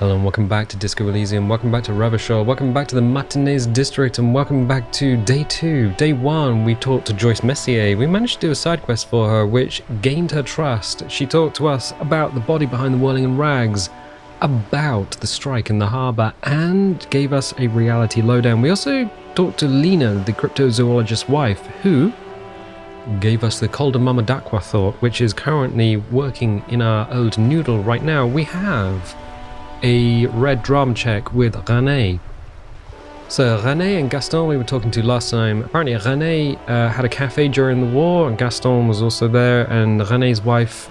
Hello and welcome back to Disco Elysium, welcome back to Ravishore, welcome back to the Martinez District, and welcome back to Day 2. Day 1, we talked to Joyce Messier. We managed to do a side quest for her, which gained her trust. She talked to us about the body behind the whirling and rags, about the strike in the harbour, and gave us a reality lowdown. We also talked to Lena, the cryptozoologist's wife, who gave us the Calder Mama Dakwa thought, which is currently working in our old noodle right now. We have a red drama check with René. So René and Gaston we were talking to last time. Apparently René had a cafe during the war, and Gaston was also there, and René's wife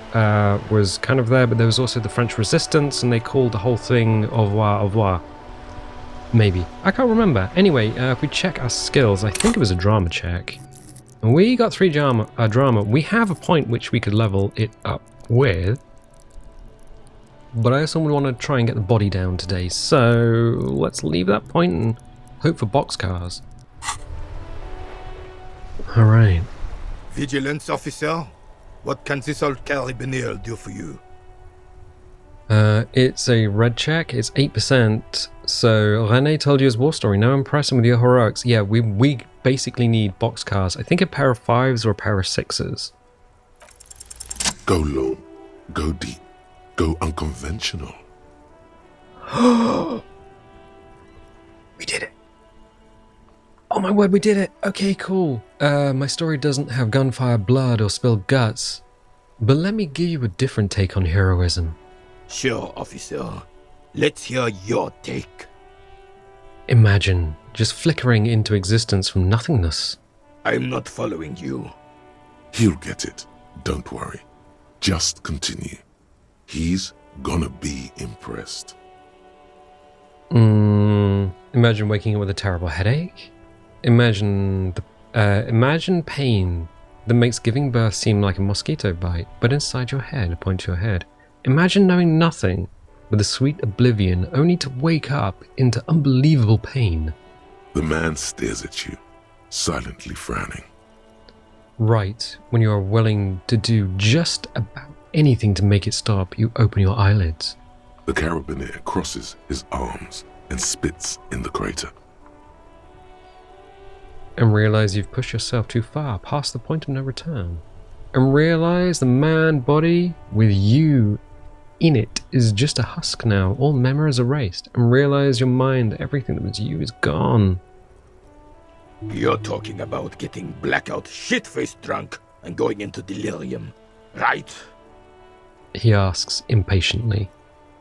was kind of there, but there was also the French resistance, and they called the whole thing au revoir, au revoir. Maybe. I can't remember. Anyway, if we check our skills, I think it was a drama check. And we got 3 drama. We have a point which we could level it up with. But I also want to try and get the body down today, so let's leave that point and hope for boxcars. Alright. Vigilance officer, what can this old carabinier do for you? It's a red check, it's 8%, so René told you his war story, now impress him with your heroics. Yeah, we basically need boxcars. I think a pair of 5s or a pair of 6s. Go low, go deep. Go unconventional. We did it. Oh my word, we did it. Okay, cool. My story doesn't have gunfire, blood, or spilled guts. But let me give you a different take on heroism. Sure, officer. Let's hear your take. Imagine just flickering into existence from nothingness. I'm not following you. He'll get it. Don't worry. Just continue. He's gonna be impressed. Imagine waking up with a terrible headache. Imagine pain that makes giving birth seem like a mosquito bite, but inside your head, point to your head. Imagine knowing nothing, with a sweet oblivion, only to wake up into unbelievable pain. The man stares at you, silently frowning. Right, when you are willing to do just about anything to make it stop, you open your eyelids. The carabinier crosses his arms and spits in the crater. And realize you've pushed yourself too far, past the point of no return. And realize the man body with you in it is just a husk now, all memory is erased. And realize your mind, everything that was you is gone. You're talking about getting blackout shit-faced drunk and going into delirium, right? He asks impatiently.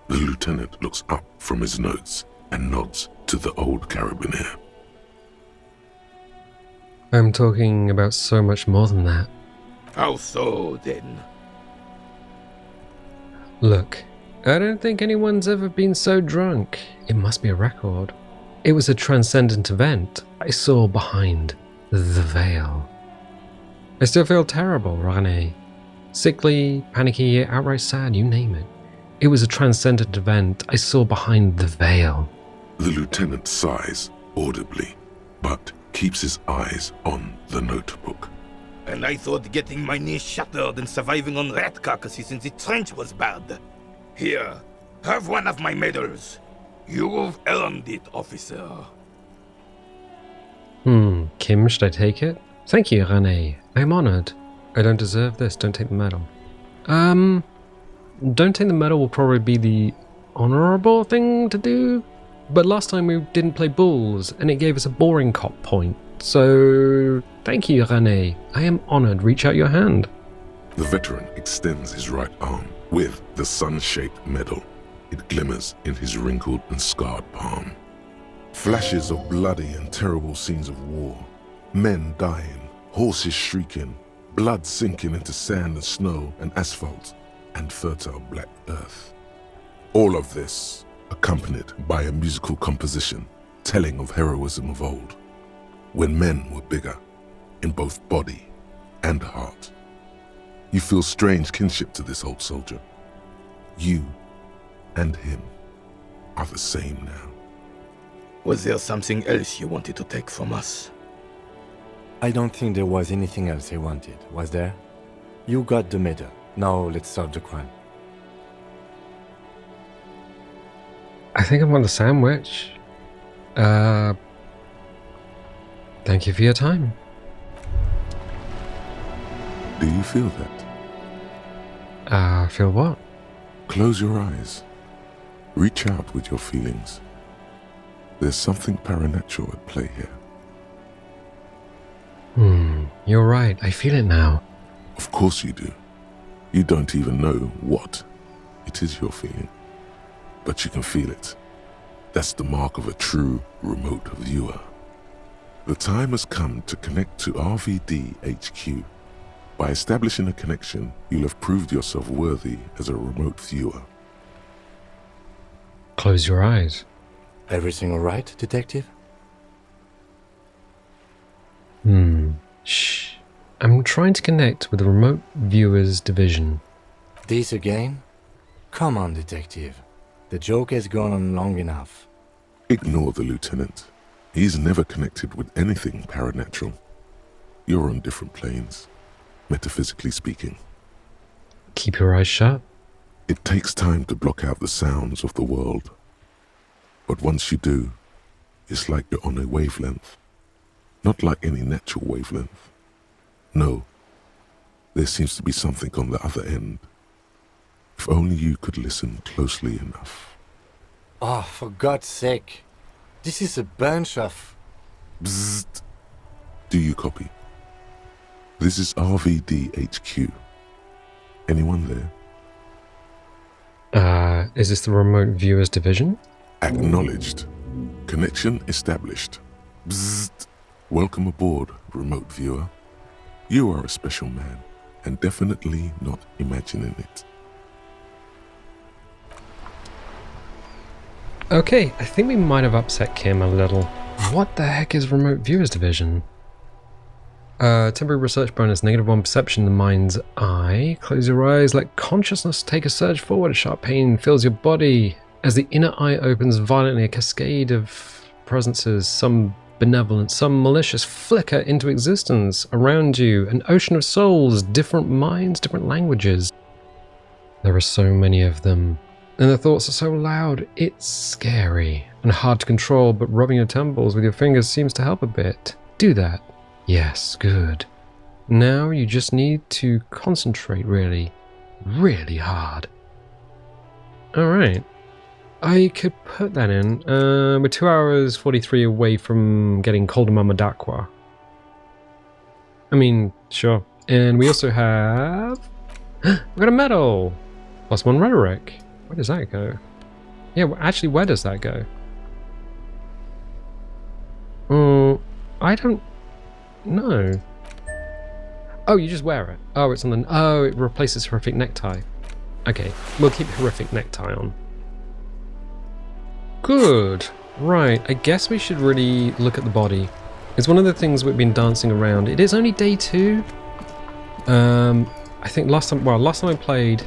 The lieutenant looks up from his notes and nods to the old carabinier. I'm talking about so much more than that. How so, then? Look, I don't think anyone's ever been so drunk. It must be a record. It was a transcendent event I saw behind the veil. I still feel terrible, René. Sickly, panicky, outright sad, you name it. It was a transcendent event I saw behind the veil. The lieutenant sighs audibly, but keeps his eyes on the notebook. And I thought getting my knee shattered and surviving on rat carcasses in the trench was bad. Here, have one of my medals. You've earned it, officer. Kim, should I take it? Thank you, René. I'm honored. I don't deserve this, don't take the medal. Don't take the medal will probably be the honorable thing to do. But last time we didn't play bulls, and it gave us a boring cop point. So, thank you, René. I am honored. Reach out your hand. The veteran extends his right arm with the sun-shaped medal. It glimmers in his wrinkled and scarred palm. Flashes of bloody and terrible scenes of war. Men dying, horses shrieking, blood sinking into sand and snow and asphalt and fertile black earth. All of this accompanied by a musical composition telling of heroism of old, when men were bigger in both body and heart. You feel strange kinship to this old soldier. You and him are the same now. Was there something else you wanted to take from us? I don't think there was anything else I wanted, was there? You got the medal. Now let's solve the crime. I think I want the sandwich. Thank you for your time. Do you feel that? Feel what? Close your eyes. Reach out with your feelings. There's something paranatural at play here. You're right. I feel it now. Of course you do. You don't even know what it is you're feeling. But you can feel it. That's the mark of a true remote viewer. The time has come to connect to RVD HQ. By establishing a connection, you'll have proved yourself worthy as a remote viewer. Close your eyes. Everything all right, Detective? Shh. I'm trying to connect with the remote viewers division. This again? Come on, Detective. The joke has gone on long enough. Ignore the lieutenant. He's never connected with anything paranatural. You're on different planes, metaphysically speaking. Keep your eyes shut. It takes time to block out the sounds of the world. But once you do, it's like you're on a wavelength. Not like any natural wavelength. No, there seems to be something on the other end. If only you could listen closely enough. Oh, for God's sake. This is a bunch of... Bzzzt. Do you copy? This is RVD HQ. Anyone there? Is this the remote viewers division? Acknowledged. Connection established. Bzzzt. Welcome aboard, remote viewer. You are a special man, and definitely not imagining it. Okay, I think we might have upset Kim a little. What the heck is remote viewers division? Temporary research bonus, -1 perception in the mind's eye. Close your eyes, let consciousness take a surge forward. A sharp pain fills your body. As the inner eye opens violently, a cascade of presences, some benevolent, some malicious, flicker into existence around you. An ocean of souls, different minds, different languages. There are so many of them. And the thoughts are so loud, it's scary and hard to control, but rubbing your temples with your fingers seems to help a bit. Do that. Yes, good. Now you just need to concentrate really, really hard. Alright. I could put that in. We're 2 hours 43 away from getting Koldamama Dakwa. I mean, sure. And we also have... we got a medal! +1 rhetoric. Where does that go? Yeah, well, actually, where does that go? I don't know. Oh, you just wear it. Oh, it's on the... Oh, it replaces horrific necktie. Okay, we'll keep horrific necktie on. Good. Right, I guess we should really look at the body. It's one of the things we've been dancing around. It is only day 2. I think last time I played,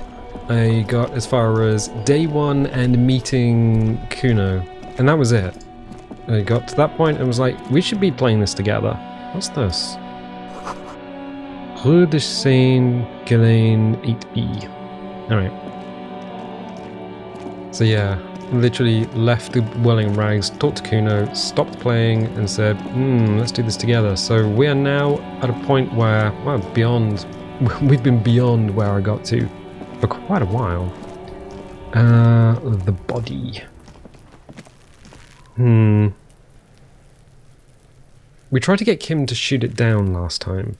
I got as far as day 1 and meeting Kuno, and that was it. I got to that point and was like, we should be playing this together. What's this? Rue de Saint-Ghislain 8B. Alright. So yeah, literally left the Whirling Rags, talked to Kuno, stopped playing and said, let's do this together. So we are now at a point where, well, we've been beyond where I got to for quite a while. The body. We tried to get Kim to shoot it down last time.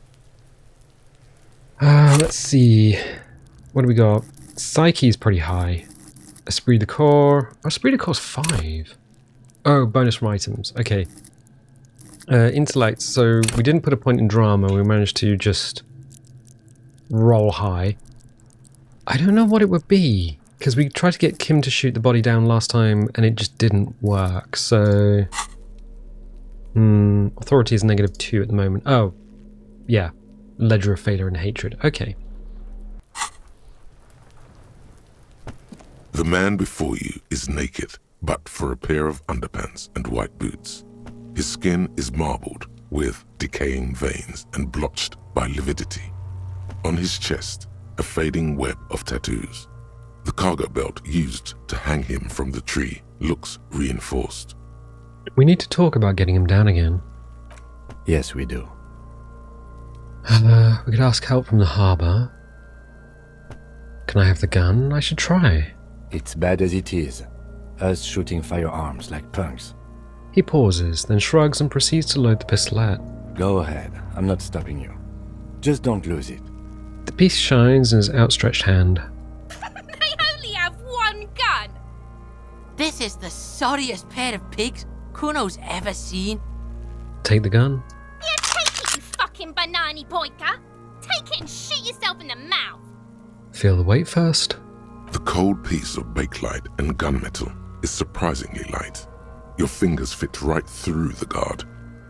Let's see. What do we got? Psyche's pretty high. Esprit de Corps. Oh, Esprit de Corps 5. Oh, bonus from items. Okay. Intellect. So we didn't put a point in drama. We managed to just roll high. I don't know what it would be, because we tried to get Kim to shoot the body down last time and it just didn't work. So authority is -2 at the moment. Oh, yeah. Ledger of failure and hatred. Okay. The man before you is naked, but for a pair of underpants and white boots. His skin is marbled with decaying veins and blotched by lividity. On his chest, a fading web of tattoos. The cargo belt used to hang him from the tree looks reinforced. We need to talk about getting him down again. Yes, we do. We could ask help from the harbour. Can I have the gun? I should try. It's bad as it is. Us shooting firearms like punks. He pauses, then shrugs and proceeds to load the pistolet. Go ahead, I'm not stopping you. Just don't lose it. The piece shines in his outstretched hand. They only have one gun! This is the sorriest pair of pigs Kuno's ever seen. Take the gun. Yeah, take it, you fucking banana boyka! Take it and shoot yourself in the mouth! Feel the weight first. The cold piece of bakelite and gunmetal is surprisingly light. Your fingers fit right through the guard,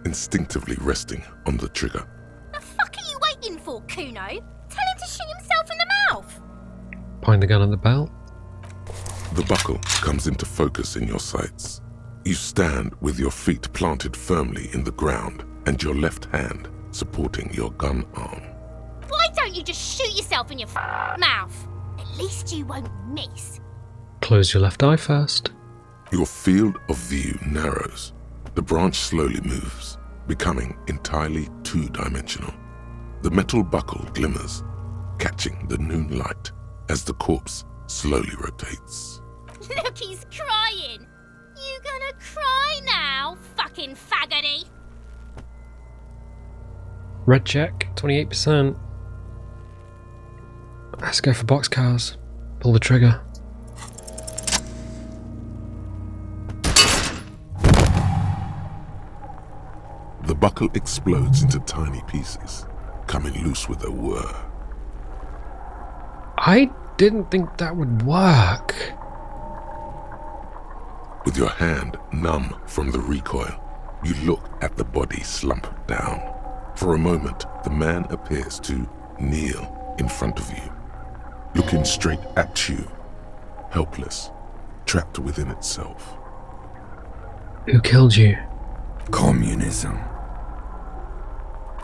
instinctively resting on the trigger. The fuck are you waiting for, Kuno? Tell him to shoot himself in the mouth! Point the gun at the belt. The buckle comes into focus in your sights. You stand with your feet planted firmly in the ground and your left hand supporting your gun arm. Why don't you just shoot yourself in your mouth? At least you won't miss. Close your left eye first. Your field of view narrows. The branch slowly moves, becoming entirely two-dimensional. The metal buckle glimmers, catching the noon light as the corpse slowly rotates. Look, he's crying. You gonna cry now, fucking faggoty? Red check, 28%. Let's go for boxcars. Pull the trigger. The buckle explodes into tiny pieces, coming loose with a whir. I didn't think that would work. With your hand numb from the recoil, you look at the body slump down. For a moment, the man appears to kneel in front of you, looking straight at you, helpless, trapped within itself. Who killed you? Communism.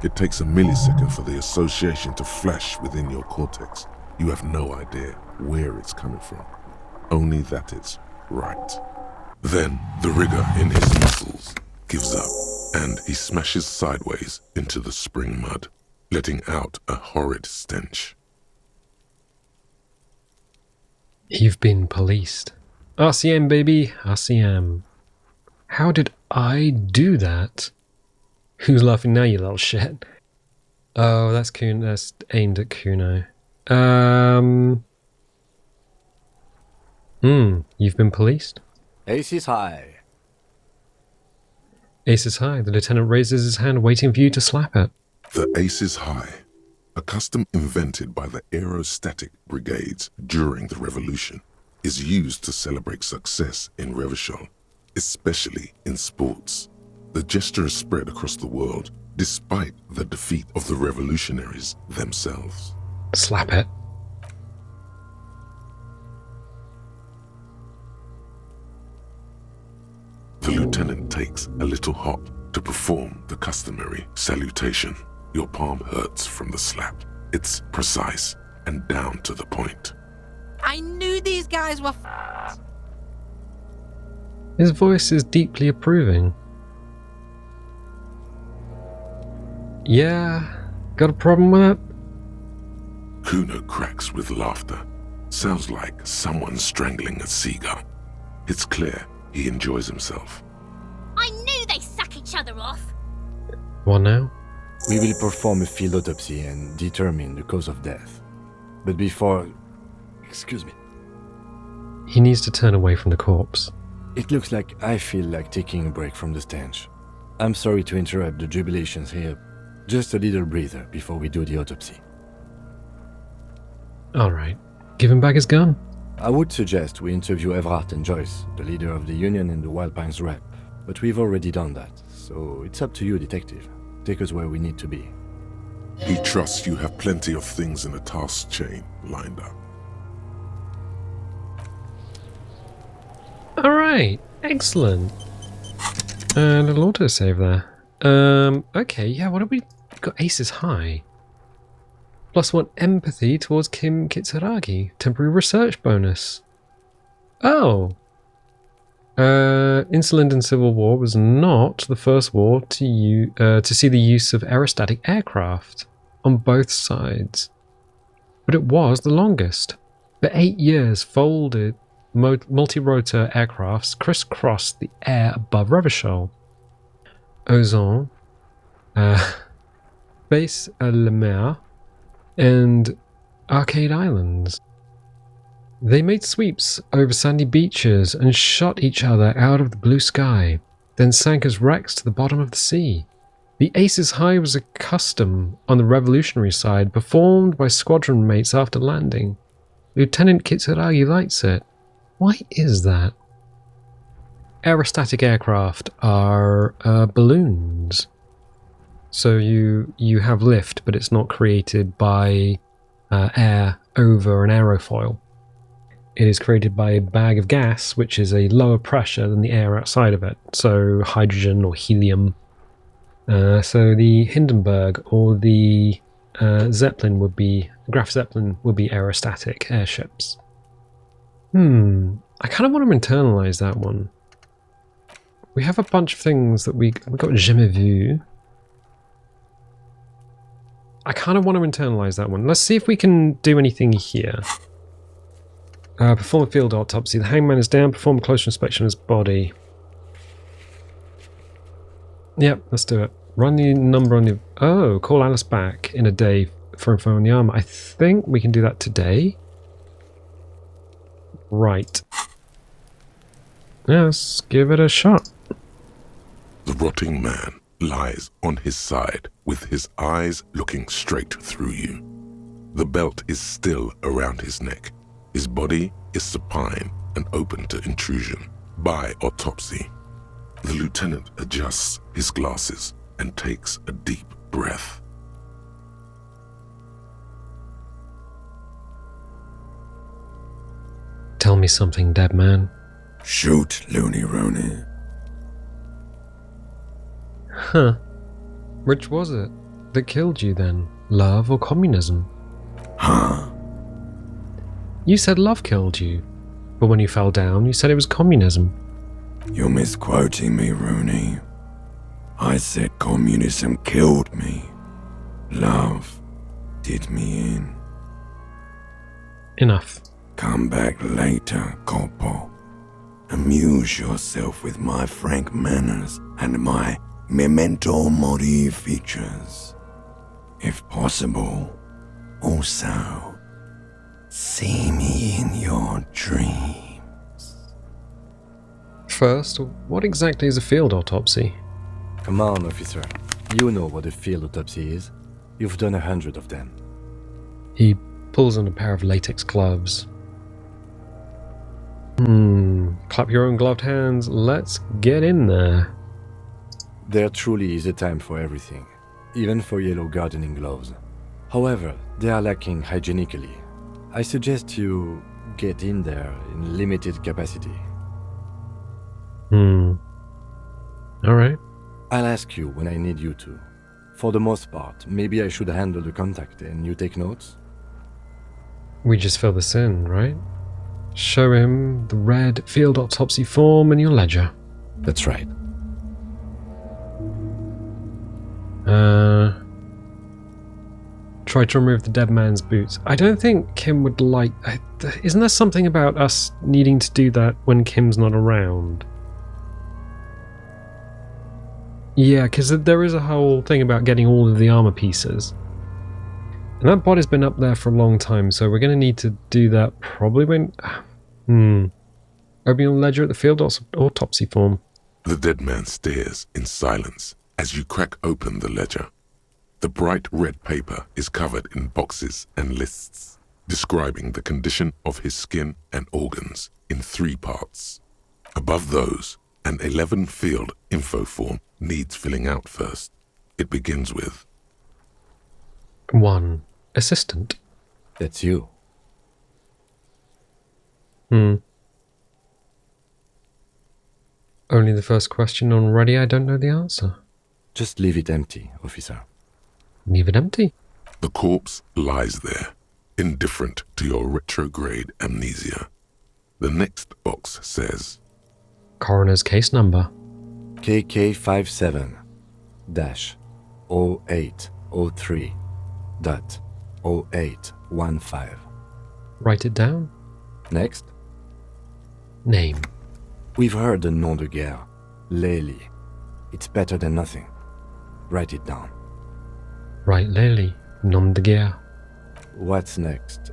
It takes a millisecond for the association to flash within your cortex. You have no idea where it's coming from, only that it's right. Then the rigor in his muscles gives up, and he smashes sideways into the spring mud, letting out a horrid stench. You've been policed. RCM, baby, RCM. How did I do that? Who's laughing now, you little shit? Oh, that's Kuno. That's aimed at Kuno. You've been policed? Ace is high. Ace is high. The lieutenant raises his hand, waiting for you to slap it. The ace is high, a custom invented by the aerostatic brigades during the revolution, is used to celebrate success in Revachol, especially in sports. The gesture is spread across the world, despite the defeat of the revolutionaries themselves. Slap it. The lieutenant takes a little hop to perform the customary salutation. Your palm hurts from the slap. It's precise and down to the point. I knew these guys were His voice is deeply approving. Yeah, got a problem with that? Kuno cracks with laughter. Sounds like someone strangling a seagull. It's clear he enjoys himself. I knew they suck each other off. What now? We will perform a field autopsy and determine the cause of death. But before... Excuse me. He needs to turn away from the corpse. It looks like I feel like taking a break from the stench. I'm sorry to interrupt the jubilations here. Just a little breather before we do the autopsy. Alright. Give him back his gun. I would suggest we interview Everhart and Joyce, the leader of the union and the Wild Pines rep. But we've already done that, so it's up to you, detective. Take us where we need to be. He trusts you have plenty of things in a task chain lined up. Alright. Excellent. A little autosave there. Okay, yeah, what have we got? Aces high. +1 empathy towards Kim Kitsuragi. Temporary research bonus. Oh. Insolent and Civil War was not the first war to see the use of aerostatic aircraft on both sides. But it was the longest. For 8 years, folded multi-rotor aircrafts crisscrossed the air above Revachol. Ozon, Base Le Mer, and Arcade Islands. They made sweeps over sandy beaches and shot each other out of the blue sky, then sank as wrecks to the bottom of the sea. The Aces High was a custom on the revolutionary side performed by squadron mates after landing. Lieutenant Kitsuragi likes it. Why is that? Aerostatic aircraft are balloons. So you have lift, but it's not created by air over an aerofoil. It is created by a bag of gas, which is a lower pressure than the air outside of it. So hydrogen or helium. So the Hindenburg or the Zeppelin would be, Graf Zeppelin would be aerostatic airships. I kind of want to internalize that one. We have a bunch of things that we've got jamais vu. I kind of want to internalize that one. Let's see if we can do anything here. Perform a field autopsy. The hangman is down. Perform a closer inspection of his body. Yep, let's do it. Run the number on the... Oh, call Alice back in a day for info on the armor. I think we can do that today. Right. Yeah, let's give it a shot. The rotting man lies on his side with his eyes looking straight through you. The belt is still around his neck. His body is supine and open to intrusion by autopsy. The lieutenant adjusts his glasses and takes a deep breath. Tell me something, dead man. Shoot, Looney Rooney. Huh. Which was it that killed you then? Love or communism? Huh? You said love killed you, but when you fell down, you said it was communism. You're misquoting me, Rooney. I said communism killed me. Love did me in. Enough. Come back later, Corpo. Amuse yourself with my frank manners and my memento mori features. If possible, also, see me in your dreams. First, what exactly is a field autopsy? Come on, officer. You know what a field autopsy is. You've done 100 of them. He pulls on a pair of latex gloves. Clap your own gloved hands. Let's get in there. There truly is a time for everything, even for yellow gardening gloves. However, they are lacking hygienically. I suggest you get in there in limited capacity. Alright. I'll ask you when I need you to. For the most part, maybe I should handle the contact and you take notes? We just fill this in, right? Show him the red field autopsy form and your ledger. That's right. Try to remove the dead man's boots. I don't think Kim would like... Isn't there something about us needing to do that when Kim's not around? Yeah, because there is a whole thing about getting all of the armor pieces. And that body's been up there for a long time, so we're going to need to do that probably when... Open your ledger at the field autopsy form. The dead man stares in silence as you crack open the ledger. The bright red paper is covered in boxes and lists, describing the condition of his skin and organs in 3 parts. Above those, an 11-field info form needs filling out first. It begins with 1. Assistant. That's you. Only the first question already, I don't know the answer. Just leave it empty, officer. Leave it empty. The corpse lies there, indifferent to your retrograde amnesia. The next box says, Coroner's case number. KK57-0803.0815. Write it down. Next. Name. We've heard the nom de guerre, Lely. It's better than nothing. Write it down. Right, Lely. Nom de guerre. What's next?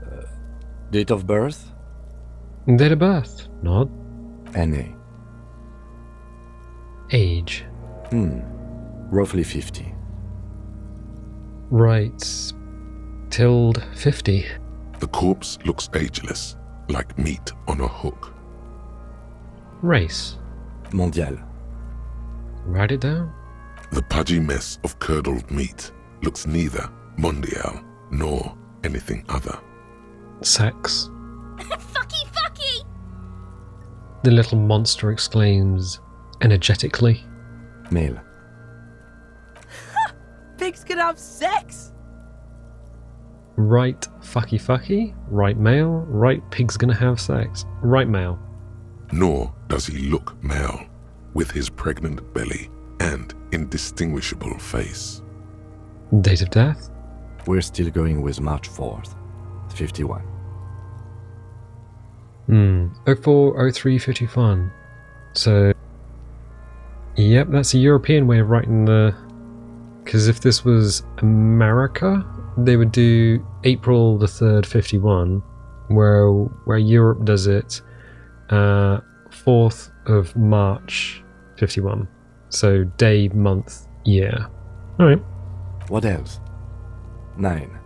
Date of birth? Date of birth. Nod. NA. Age. Roughly 50. Right. Tilde 50. the corpse looks ageless, like meat on a hook. Race. Mondial. Write it down. The pudgy mess of curdled meat looks neither mondial nor anything other. Sex. Fucky, fucky! The little monster exclaims energetically. Male. Pigs can have sex! Right fucky fucky, right male, right pig's gonna have sex. Right male. Nor does he look male, with his pregnant belly and indistinguishable face. Date of death. We're still going with March 4th, 51. 04, 03, 51. So, yep, that's a European way of writing the... Because if this was America, they would do April the 3rd, 51, where Europe does it 4th of March, 51. So day, month, year. Alright. What else? 9.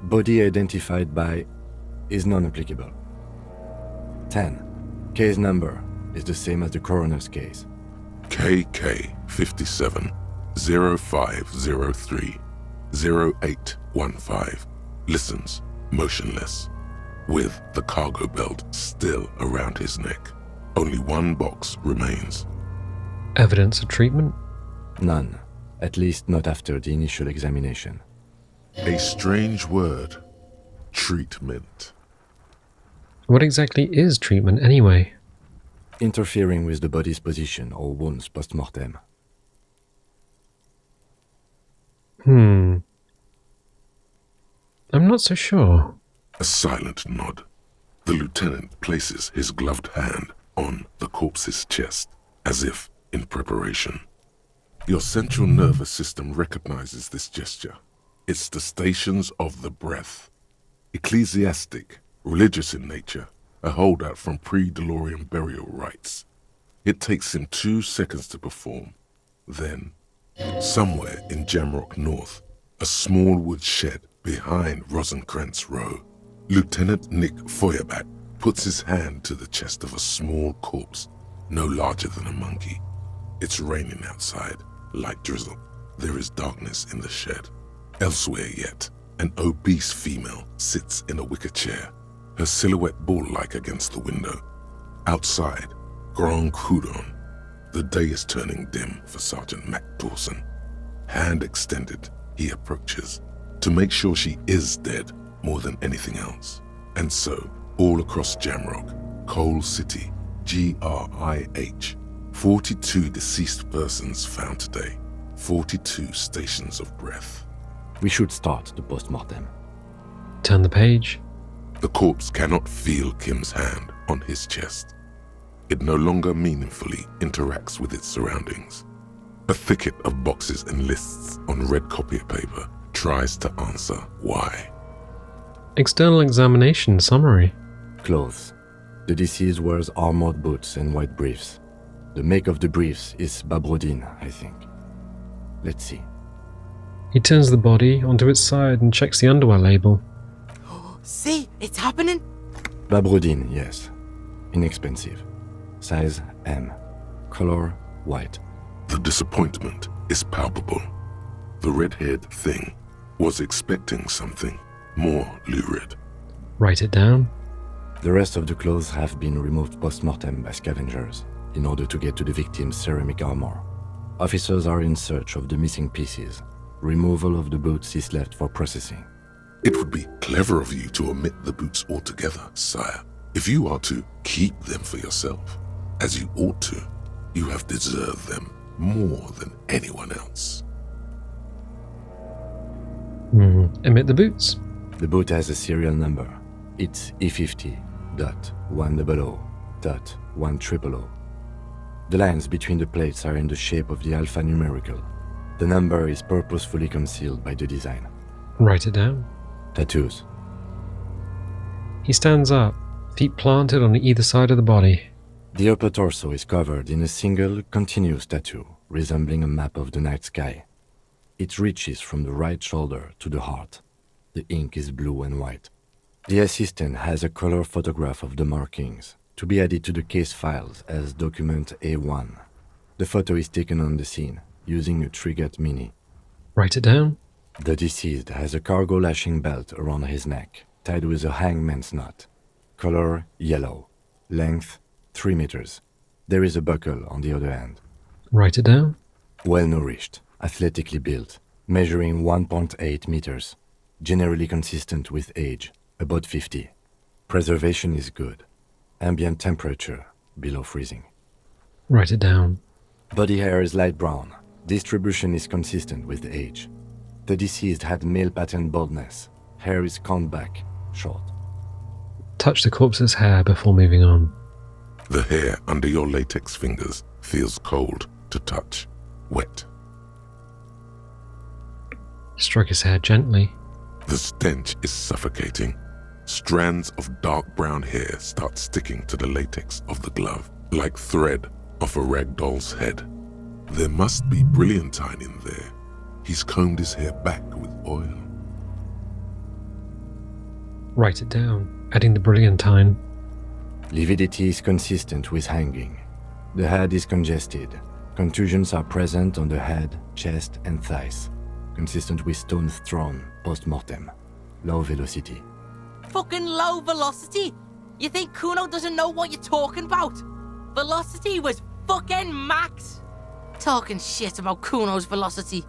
Body identified by is non-applicable. 10. Case number is the same as the coroner's case. KK 57 0503 0815 listens motionless, with the cargo belt still around his neck. Only one box remains. Evidence of treatment? None. At least not after the initial examination. A strange word. Treatment. What exactly is treatment anyway? Interfering with the body's position or wounds post-mortem. I'm not so sure. A silent nod. The lieutenant places his gloved hand on the corpse's chest, as if in preparation. Your central nervous system recognizes this gesture. It's the stations of the breath. Ecclesiastic, religious in nature, a holdout from pre-DeLorean burial rites. It takes him 2 seconds to perform. Then, somewhere in Jamrock North, a small wood shed behind Rosencrantz Row, Lieutenant Nick Feuerbach puts his hand to the chest of a small corpse, no larger than a monkey. It's raining outside, light drizzle. There is darkness in the shed. Elsewhere yet, an obese female sits in a wicker chair, her silhouette bull-like against the window. Outside, Grand Coudon. The day is turning dim for Sergeant Mac Dawson. Hand extended, he approaches, to make sure she is dead more than anything else. And so, all across Jamrock, Coal City, GRIH, 42 deceased persons found today, 42 stations of breath. We should start the post-mortem. Turn the page. The corpse cannot feel Kim's hand on his chest. It no longer meaningfully interacts with its surroundings. A thicket of boxes and lists on red copier paper tries to answer why. External examination summary. Clothes. The deceased wears armored boots and white briefs. The make of the briefs is Babrodine, I think. Let's see. He turns the body onto its side and checks the underwear label. See, it's happening. Babrodine, yes. Inexpensive. Size M. Color white. The disappointment is palpable. The red-haired thing was expecting something more lurid. Write it down. The rest of the clothes have been removed post-mortem by scavengers in order to get to the victim's ceramic armor. Officers are in search of the missing pieces. Removal of the boots is left for processing. It would be clever of you to omit the boots altogether, sire. If you are to keep them for yourself, as you ought to, you have deserved them more than anyone else. Emit the boots. The boot has a serial number. It's E50.100.100. The lines between the plates are in the shape of the alphanumerical. The number is purposefully concealed by the design. Write it down. Tattoos. He stands up, feet planted on either side of the body. The upper torso is covered in a single, continuous tattoo, resembling a map of the night sky. It reaches from the right shoulder to the heart. The ink is blue and white. The assistant has a color photograph of the markings, to be added to the case files as document A1. The photo is taken on the scene, using a Trigger Mini. Write it down. The deceased has a cargo lashing belt around his neck, tied with a hangman's knot. Color yellow. Length 3 meters. There is a buckle on the other end. Write it down. Well-nourished, athletically built, measuring 1.8 meters. Generally consistent with age, about 50. Preservation is good. Ambient temperature, below freezing. Write it down. Body hair is light brown. Distribution is consistent with age. The deceased had male pattern baldness. Hair is combed back, short. Touch the corpse's hair before moving on. The hair under your latex fingers feels cold to touch, wet. Stroke his hair gently. The stench is suffocating. Strands of dark brown hair start sticking to the latex of the glove, like thread off a rag doll's head. There must be brilliantine in there. He's combed his hair back with oil. Write it down, adding the brilliantine. Lividity is consistent with hanging. The head is congested. Contusions are present on the head, chest, and thighs. Consistent with stones thrown post-mortem. Low velocity. Fucking low velocity? You think Kuno doesn't know what you're talking about? Velocity was fucking max. Talking shit about Kuno's velocity.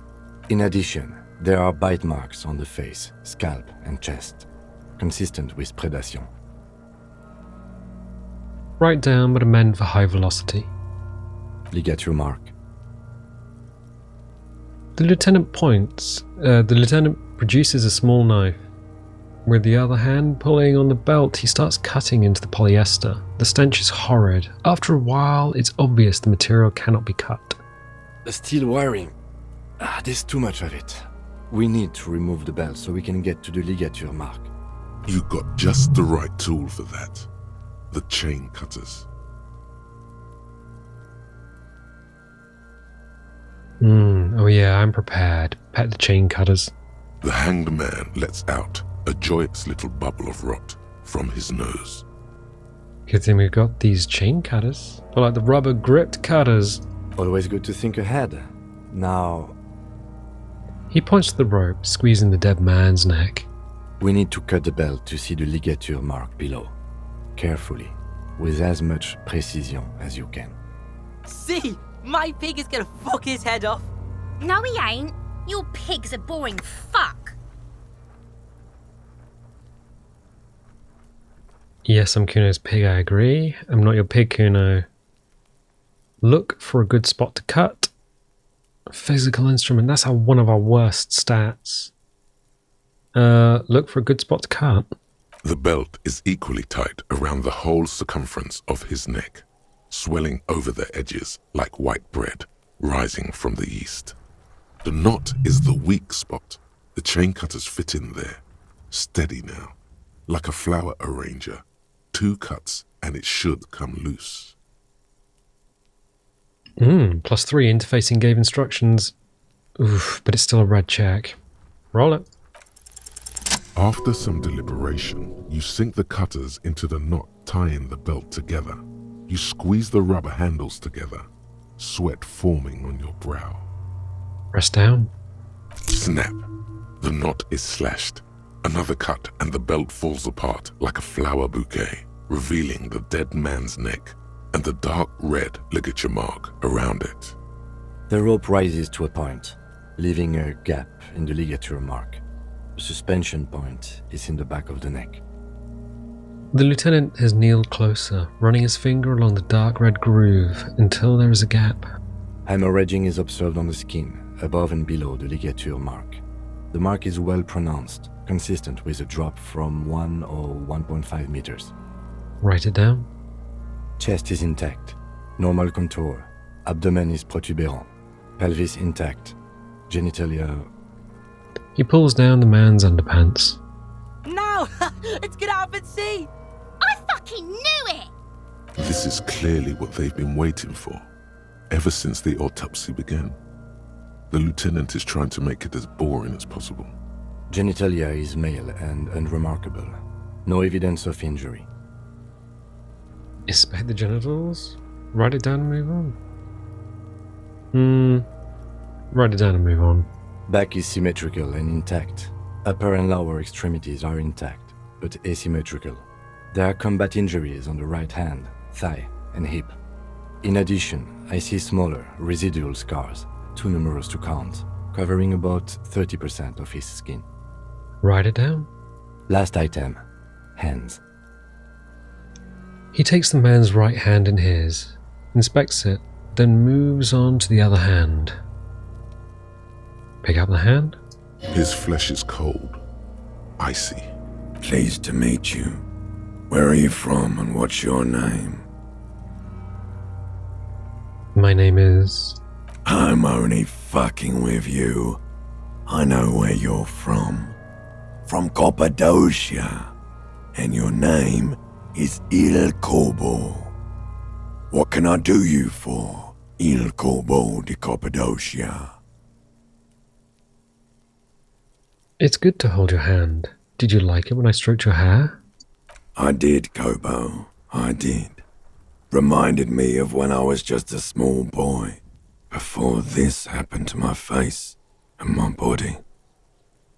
In addition, there are bite marks on the face, scalp, and chest. Consistent with predation. Write down but amend for high velocity. Ligature mark. The lieutenant points. The lieutenant produces a small knife. With the other hand pulling on the belt, he starts cutting into the polyester. The stench is horrid. After a while, it's obvious the material cannot be cut. The steel wiring. There's too much of it. We need to remove the belt so we can get to the ligature mark. You got just the right tool for that. The chain cutters. Oh yeah, I'm prepared. Pet the chain cutters. The hanged man lets out a joyous little bubble of rot from his nose. Good thing we've got these chain cutters. They're like the rubber gripped cutters. Always good to think ahead. Now, He points to the rope, squeezing the dead man's neck. we need to cut the belt to see the ligature mark below. Carefully, with as much precision as you can. See, my pig is gonna fuck his head off. No, he ain't. Your pig's a boring fuck. Yes, I'm Kuno's pig, I agree. I'm not your pig, Kuno. Look for a good spot to cut. Physical instrument, that's one of our worst stats. Look for a good spot to cut. The belt is equally tight around the whole circumference of his neck, swelling over the edges like white bread rising from the east. The knot is the weak spot. The chain cutters fit in there. Steady now, like a flower arranger. 2 cuts and it should come loose. +3 interfacing gave instructions. Oof, but it's still a red check. Roll it. After some deliberation, you sink the cutters into the knot tying the belt together. You squeeze the rubber handles together, sweat forming on your brow. Press down. Snap! The knot is slashed. Another cut and the belt falls apart like a flower bouquet, revealing the dead man's neck and the dark red ligature mark around it. The rope rises to a point, leaving a gap in the ligature mark. Suspension point is in the back of the neck. The lieutenant has kneeled closer, running his finger along the dark red groove until there is a gap. Hemorrhaging is observed on the skin, above and below the ligature mark. The mark is well pronounced, consistent with a drop from 1 or 1.5 meters. Write it down. Chest is intact, normal contour. Abdomen is protuberant, pelvis intact, genitalia. He pulls down the man's underpants. No! Let's get out and see! I fucking knew it! This is clearly what they've been waiting for, ever since the autopsy began. The lieutenant is trying to make it as boring as possible. Genitalia is male and unremarkable. No evidence of injury. Inspect the genitals. Write it down and move on. Write it down and move on. Back is symmetrical and intact. Upper and lower extremities are intact, but asymmetrical. There are combat injuries on the right hand, thigh, and hip. In addition, I see smaller, residual scars, too numerous to count, covering about 30% of his skin. Write it down. Last item, hands. He takes the man's right hand in his, inspects it, then moves on to the other hand. Pick up the hand. His flesh is cold, icy. Pleased to meet you. Where are you from and what's your name? My name is... I'm only fucking with you. I know where you're from. From Cappadocia. And your name is Il Corbo. What can I do you for, Il Corbo di Cappadocia? It's good to hold your hand. Did you like it when I stroked your hair? I did, Kobo. I did. Reminded me of when I was just a small boy, before this happened to my face and my body.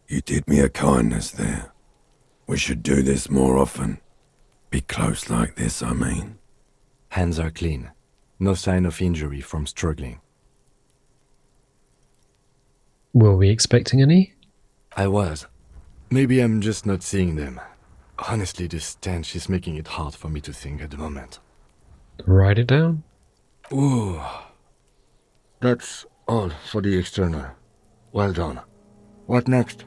You did me a kindness there. We should do this more often. Be close like this, I mean. Hands are clean. No sign of injury from struggling. Were we expecting any? I was. Maybe I'm just not seeing them. Honestly, this stench is making it hard for me to think at the moment. Write it down. Ooh. That's all for the external. Well done. What next?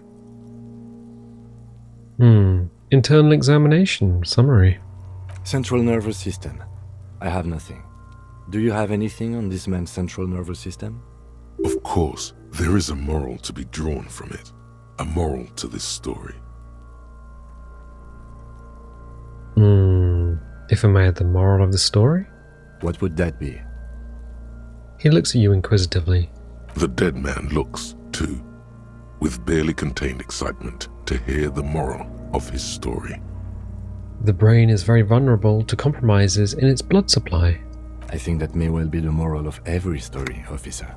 Internal examination. Summary. Central nervous system. I have nothing. Do you have anything on this man's central nervous system? Of course, there is a moral to be drawn from it. A moral to this story. If I made the moral of the story? What would that be? He looks at you inquisitively. The dead man looks, too, with barely contained excitement to hear the moral of his story. The brain is very vulnerable to compromises in its blood supply. I think that may well be the moral of every story, officer.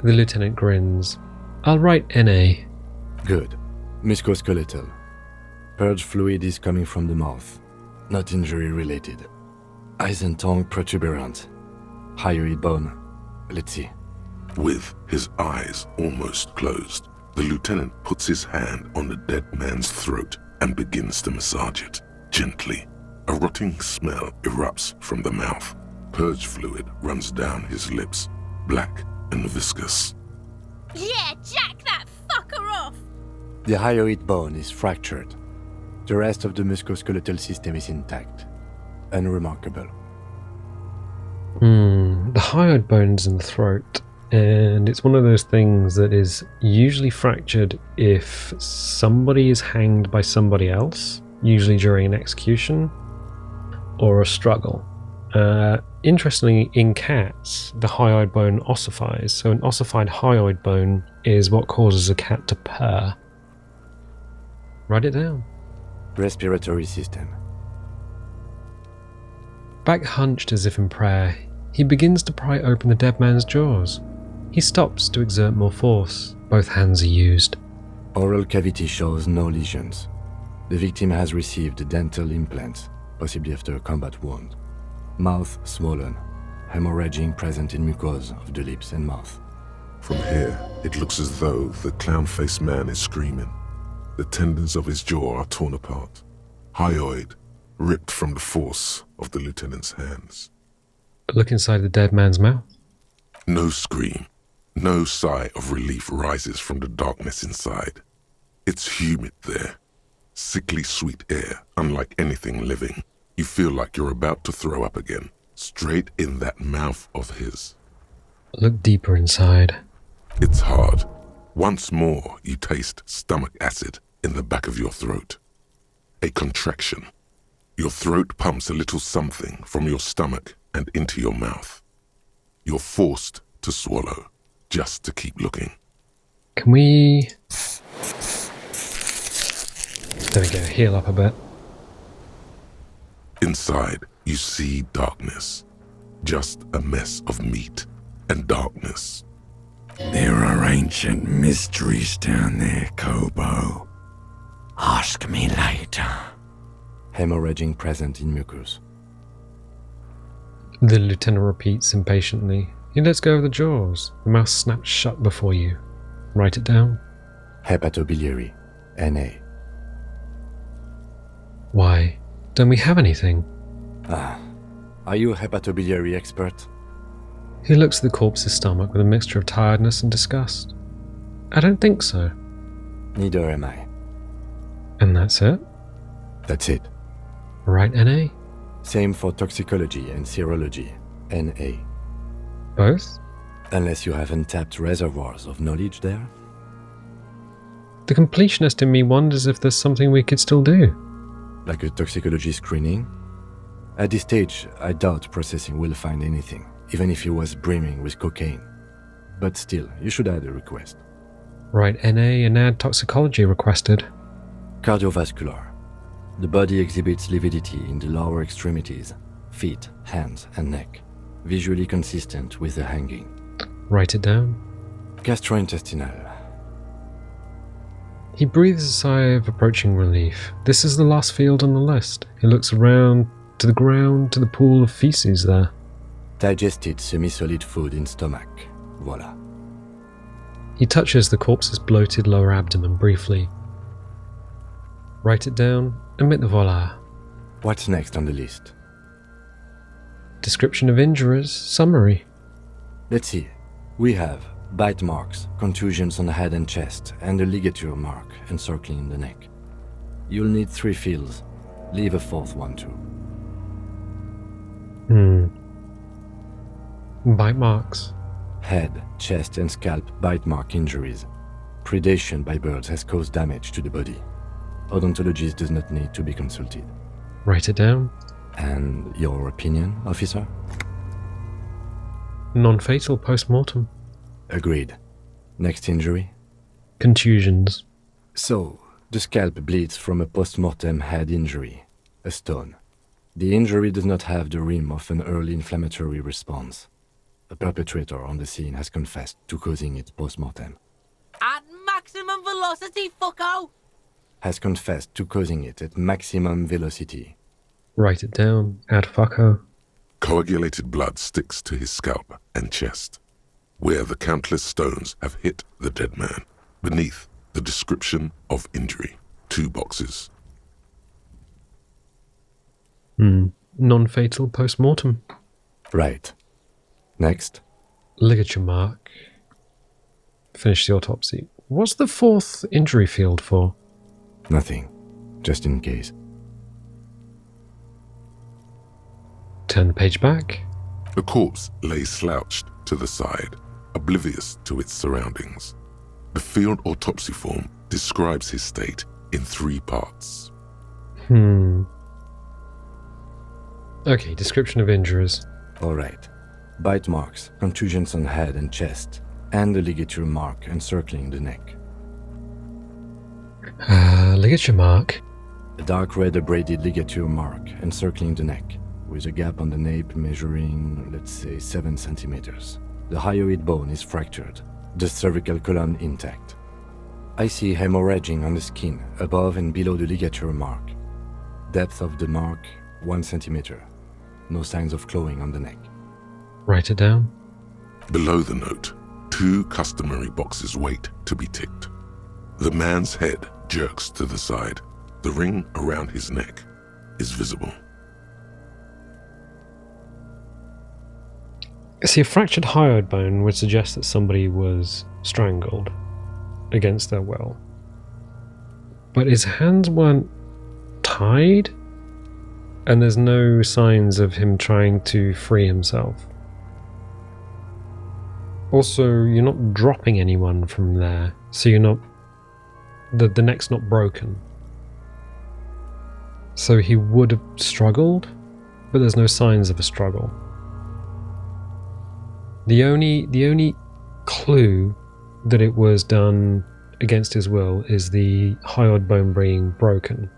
The lieutenant grins. I'll write NA. Good. Musculoskeletal. Purge fluid is coming from the mouth. Not injury related. Eyes and tongue protuberant. Hyoid bone. Let's see. With his eyes almost closed, the lieutenant puts his hand on the dead man's throat and begins to massage it, gently. A rotting smell erupts from the mouth. Purge fluid runs down his lips, black and viscous. Yeah, jack that fucker off! The hyoid bone is fractured. The rest of the musculoskeletal system is intact. Unremarkable. The hyoid bone's in the throat, and it's one of those things that is usually fractured if somebody is hanged by somebody else, usually during an execution or a struggle. Interestingly, in cats, the hyoid bone ossifies, so an ossified hyoid bone is what causes a cat to purr. Write it down. Respiratory system. Back hunched as if in prayer, he begins to pry open the dead man's jaws. He stops to exert more force. Both hands are used. Oral cavity shows no lesions. The victim has received a dental implant, possibly after a combat wound. Mouth swollen. Hemorrhaging present in mucosa of the lips and mouth. From here, it looks as though the clown-faced man is screaming. The tendons of his jaw are torn apart, hyoid, ripped from the force of the lieutenant's hands. Look inside the dead man's mouth. No scream, no sigh of relief rises from the darkness inside. It's humid there. Sickly sweet air, unlike anything living. You feel like you're about to throw up again, straight in that mouth of his. Look deeper inside. It's hard. Once more, you taste stomach acid in the back of your throat. A contraction. Your throat pumps a little something from your stomach and into your mouth. You're forced to swallow, just to keep looking. Can we... There we go, heal up a bit. Inside, you see darkness. Just a mess of meat and darkness. There are ancient mysteries down there, Kobo. Ask me later. Hemorrhaging present in mucus. The lieutenant repeats impatiently. He lets go of the jaws. The mouth snaps shut before you. Write it down. Hepatobiliary. NA. Why? Don't we have anything? Are you a hepatobiliary expert? He looks at the corpse's stomach with a mixture of tiredness and disgust. I don't think so. Neither am I. And that's it? That's it. Right, NA? Same for toxicology and serology. NA. Both? Unless you have untapped reservoirs of knowledge there? The completionist in me wonders if there's something we could still do. Like a toxicology screening? At this stage, I doubt processing will find anything, even if he was brimming with cocaine. But still, you should add a request. Right, NA and add toxicology requested. Cardiovascular. The body exhibits lividity in the lower extremities, feet, hands, and neck, visually consistent with the hanging. Write it down. Gastrointestinal. He breathes a sigh of approaching relief. This is the last field on the list. He looks around, to the ground, to the pool of feces there. Digested semi-solid food in stomach. Voila. He touches the corpse's bloated lower abdomen briefly. Write it down, omit the voila. What's next on the list? Description of injuries, summary. Let's see. We have bite marks, contusions on the head and chest, and a ligature mark encircling the neck. You'll need 3 fields. Leave a 4th one too. Bite marks. Head, chest, and scalp bite mark injuries. Predation by birds has caused damage to the body. Odontologist does not need to be consulted. Write it down. And your opinion, officer? Non-fatal post-mortem. Agreed. Next injury? Contusions. So, the scalp bleeds from a post-mortem head injury, a stone. The injury does not have the rim of an early inflammatory response. The perpetrator on the scene has confessed to causing it post-mortem. At maximum velocity, fucko! Has confessed to causing it at maximum velocity. Write it down. Add fucko. Coagulated blood sticks to his scalp and chest, where the countless stones have hit the dead man. Beneath, the description of injury. 2 boxes. Non-fatal post-mortem. Right. Next. Ligature mark. Finish the autopsy. What's the 4th injury field for? Nothing. Just in case. Turn the page back. The corpse lay slouched to the side, oblivious to its surroundings. The field autopsy form describes his state in 3 parts. Okay, description of injuries. Alright. Bite marks, contusions on head and chest, and a ligature mark encircling the neck. Ligature mark. A dark red abraded ligature mark encircling the neck, with a gap on the nape measuring, let's say, 7 centimeters. The hyoid bone is fractured, the cervical column intact. I see hemorrhaging on the skin, above and below the ligature mark. Depth of the mark, 1 centimeter. No signs of clawing on the neck. Write it down. Below the note, 2 customary boxes wait to be ticked. The man's head jerks to the side. The ring around his neck is visible. See, a fractured hyoid bone would suggest that somebody was strangled against their will. But his hands weren't tied, and there's no signs of him trying to free himself. Also, you're not dropping anyone from there, so you're not... The neck's not broken. So he would have struggled, but there's no signs of a struggle. The only clue that it was done against his will is the hyoid bone being broken.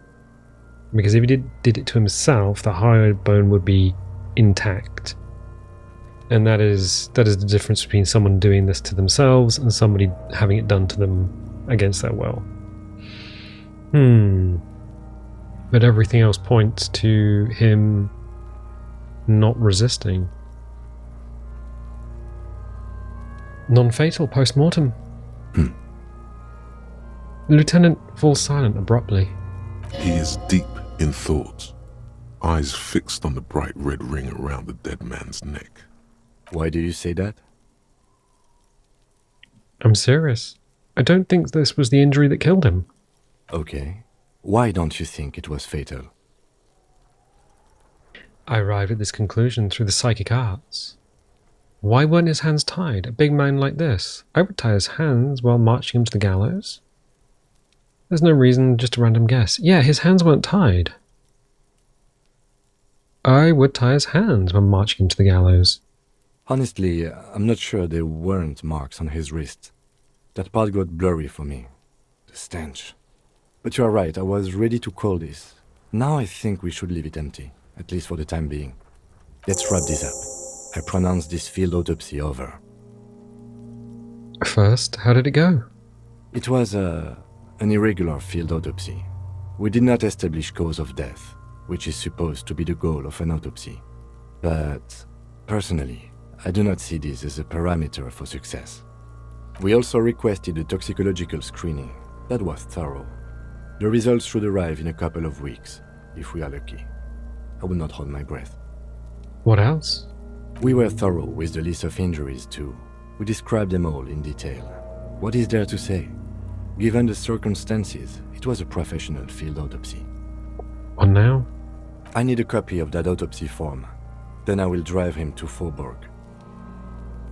Because if he did it to himself, the hyoid bone would be intact. And that is the difference between someone doing this to themselves and somebody having it done to them against their will. But everything else points to him not resisting. Non-fatal post-mortem. The lieutenant falls silent abruptly. He is deep in thought, eyes fixed on the bright red ring around the dead man's neck. Why do you say that? I'm serious. I don't think this was the injury that killed him. Okay. Why don't you think it was fatal? I arrived at this conclusion through the psychic arts. Why weren't his hands tied? A big man like this. I would tie his hands while marching him to the gallows. There's no reason, just a random guess. Yeah, his hands weren't tied. I would tie his hands when marching him to the gallows. Honestly, I'm not sure there weren't marks on his wrist. That part got blurry for me. The stench. But you are right, I was ready to call this. Now I think we should leave it empty, at least for the time being. Let's wrap this up. I pronounce this field autopsy over. First, how did it go? It was an irregular field autopsy. We did not establish cause of death, which is supposed to be the goal of an autopsy. But, personally, I do not see this as a parameter for success. We also requested a toxicological screening. That was thorough. The results should arrive in a couple of weeks, if we are lucky. I will not hold my breath. What else? We were thorough with the list of injuries too. We described them all in detail. What is there to say? Given the circumstances, it was a professional field autopsy. What now? I need a copy of that autopsy form. Then I will drive him to Faubourg.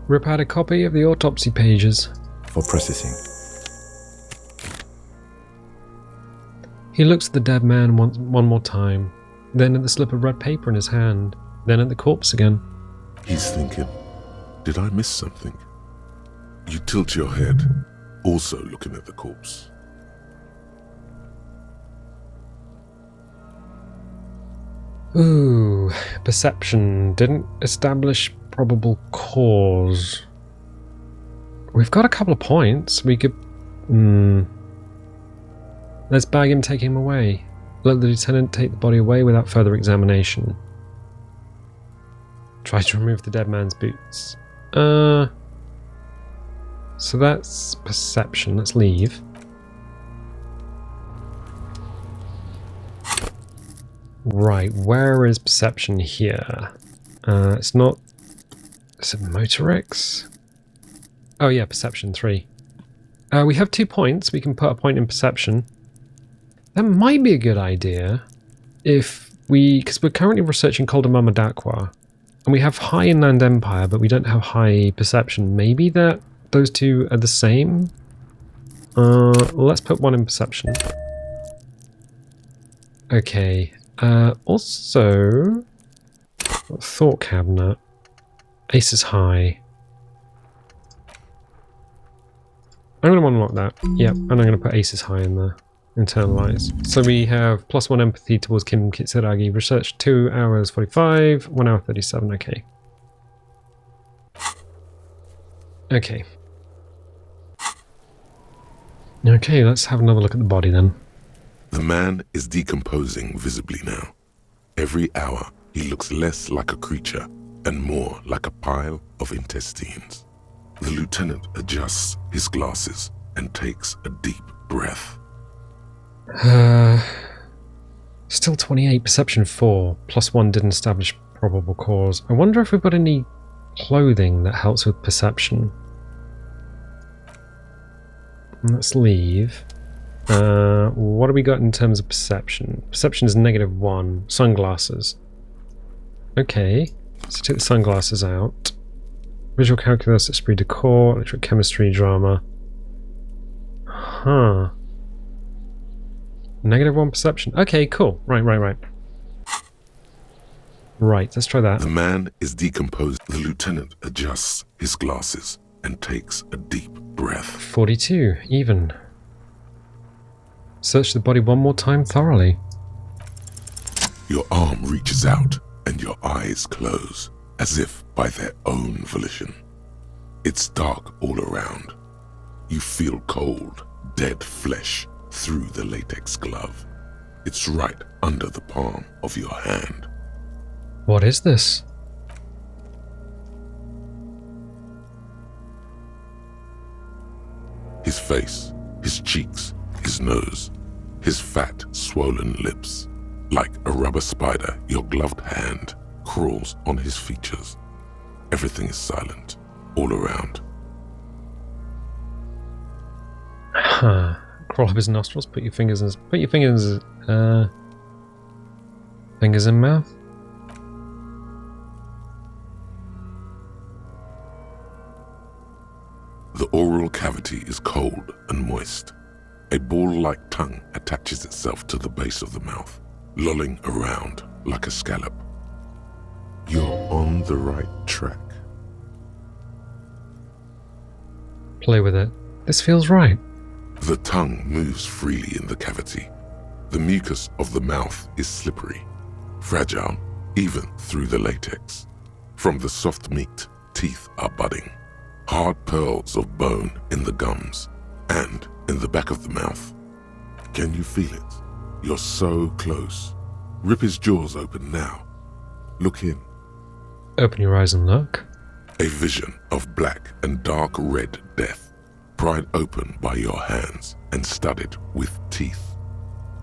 Rip out a copy of the autopsy pages. For processing. He looks at the dead man one more time, then at the slip of red paper in his hand, then at the corpse again. He's thinking, did I miss something? You tilt your head, also looking at the corpse. Ooh, perception. Didn't establish probable cause. We've got a couple of points. We could... Let's bag him, take him away. Let the lieutenant take the body away without further examination. Try to remove the dead man's boots. So that's perception. Let's leave. Right, where is perception here? It's not... Is it motorics? Oh yeah, perception 3. We have 2 points. We can put a point in perception. That might be a good idea if we... Because we're currently researching Coldamama Dakwa. And we have high Inland Empire, but we don't have high perception. Maybe that those two are the same? Let's put 1 in perception. Okay. Also... Thought cabinet. Ace is high. I'm going to unlock that. Yep, and I'm going to put ace is high in there. Internalize. So we have +1 empathy towards Kim Kitsuragi. Research 2 hours 45, 1 hour 37. Okay. Okay. Okay, let's have another look at the body then. The man is decomposing visibly now. Every hour, he looks less like a creature and more like a pile of intestines. The lieutenant adjusts his glasses and takes a deep breath. Still 28, perception 4, +1 didn't establish probable cause. I wonder if we've got any clothing that helps with perception. Let's leave. What do we got in terms of perception? Perception is -1. Sunglasses. Okay, so take the sunglasses out. Visual calculus, esprit de corps, electrochemistry, drama. Huh. -1 perception. Okay, cool. Right. Right, let's try that. The man is decomposed. The lieutenant adjusts his glasses and takes a deep breath. 42, even. Search the body one more time thoroughly. Your arm reaches out and your eyes close, as if by their own volition. It's dark all around. You feel cold, dead flesh through the latex glove. It's right under the palm of your hand. What is this? His face, his cheeks, his nose, his fat, swollen lips. Like a rubber spider, your gloved hand crawls on his features. Everything is silent, all around. Huh. Crawl up his nostrils, put your fingers in fingers in mouth. The oral cavity is cold and moist. A ball-like tongue attaches itself to the base of the mouth, lolling around like a scallop. You're on the right track. Play with it. This feels right. The tongue moves freely in the cavity. The mucus of the mouth is slippery, fragile, even through the latex. From the soft meat, teeth are budding. Hard pearls of bone in the gums and in the back of the mouth. Can you feel it? You're so close. Rip his jaws open now. Look in. Open your eyes and look. A vision of black and dark red death, pried open by your hands and studded with teeth.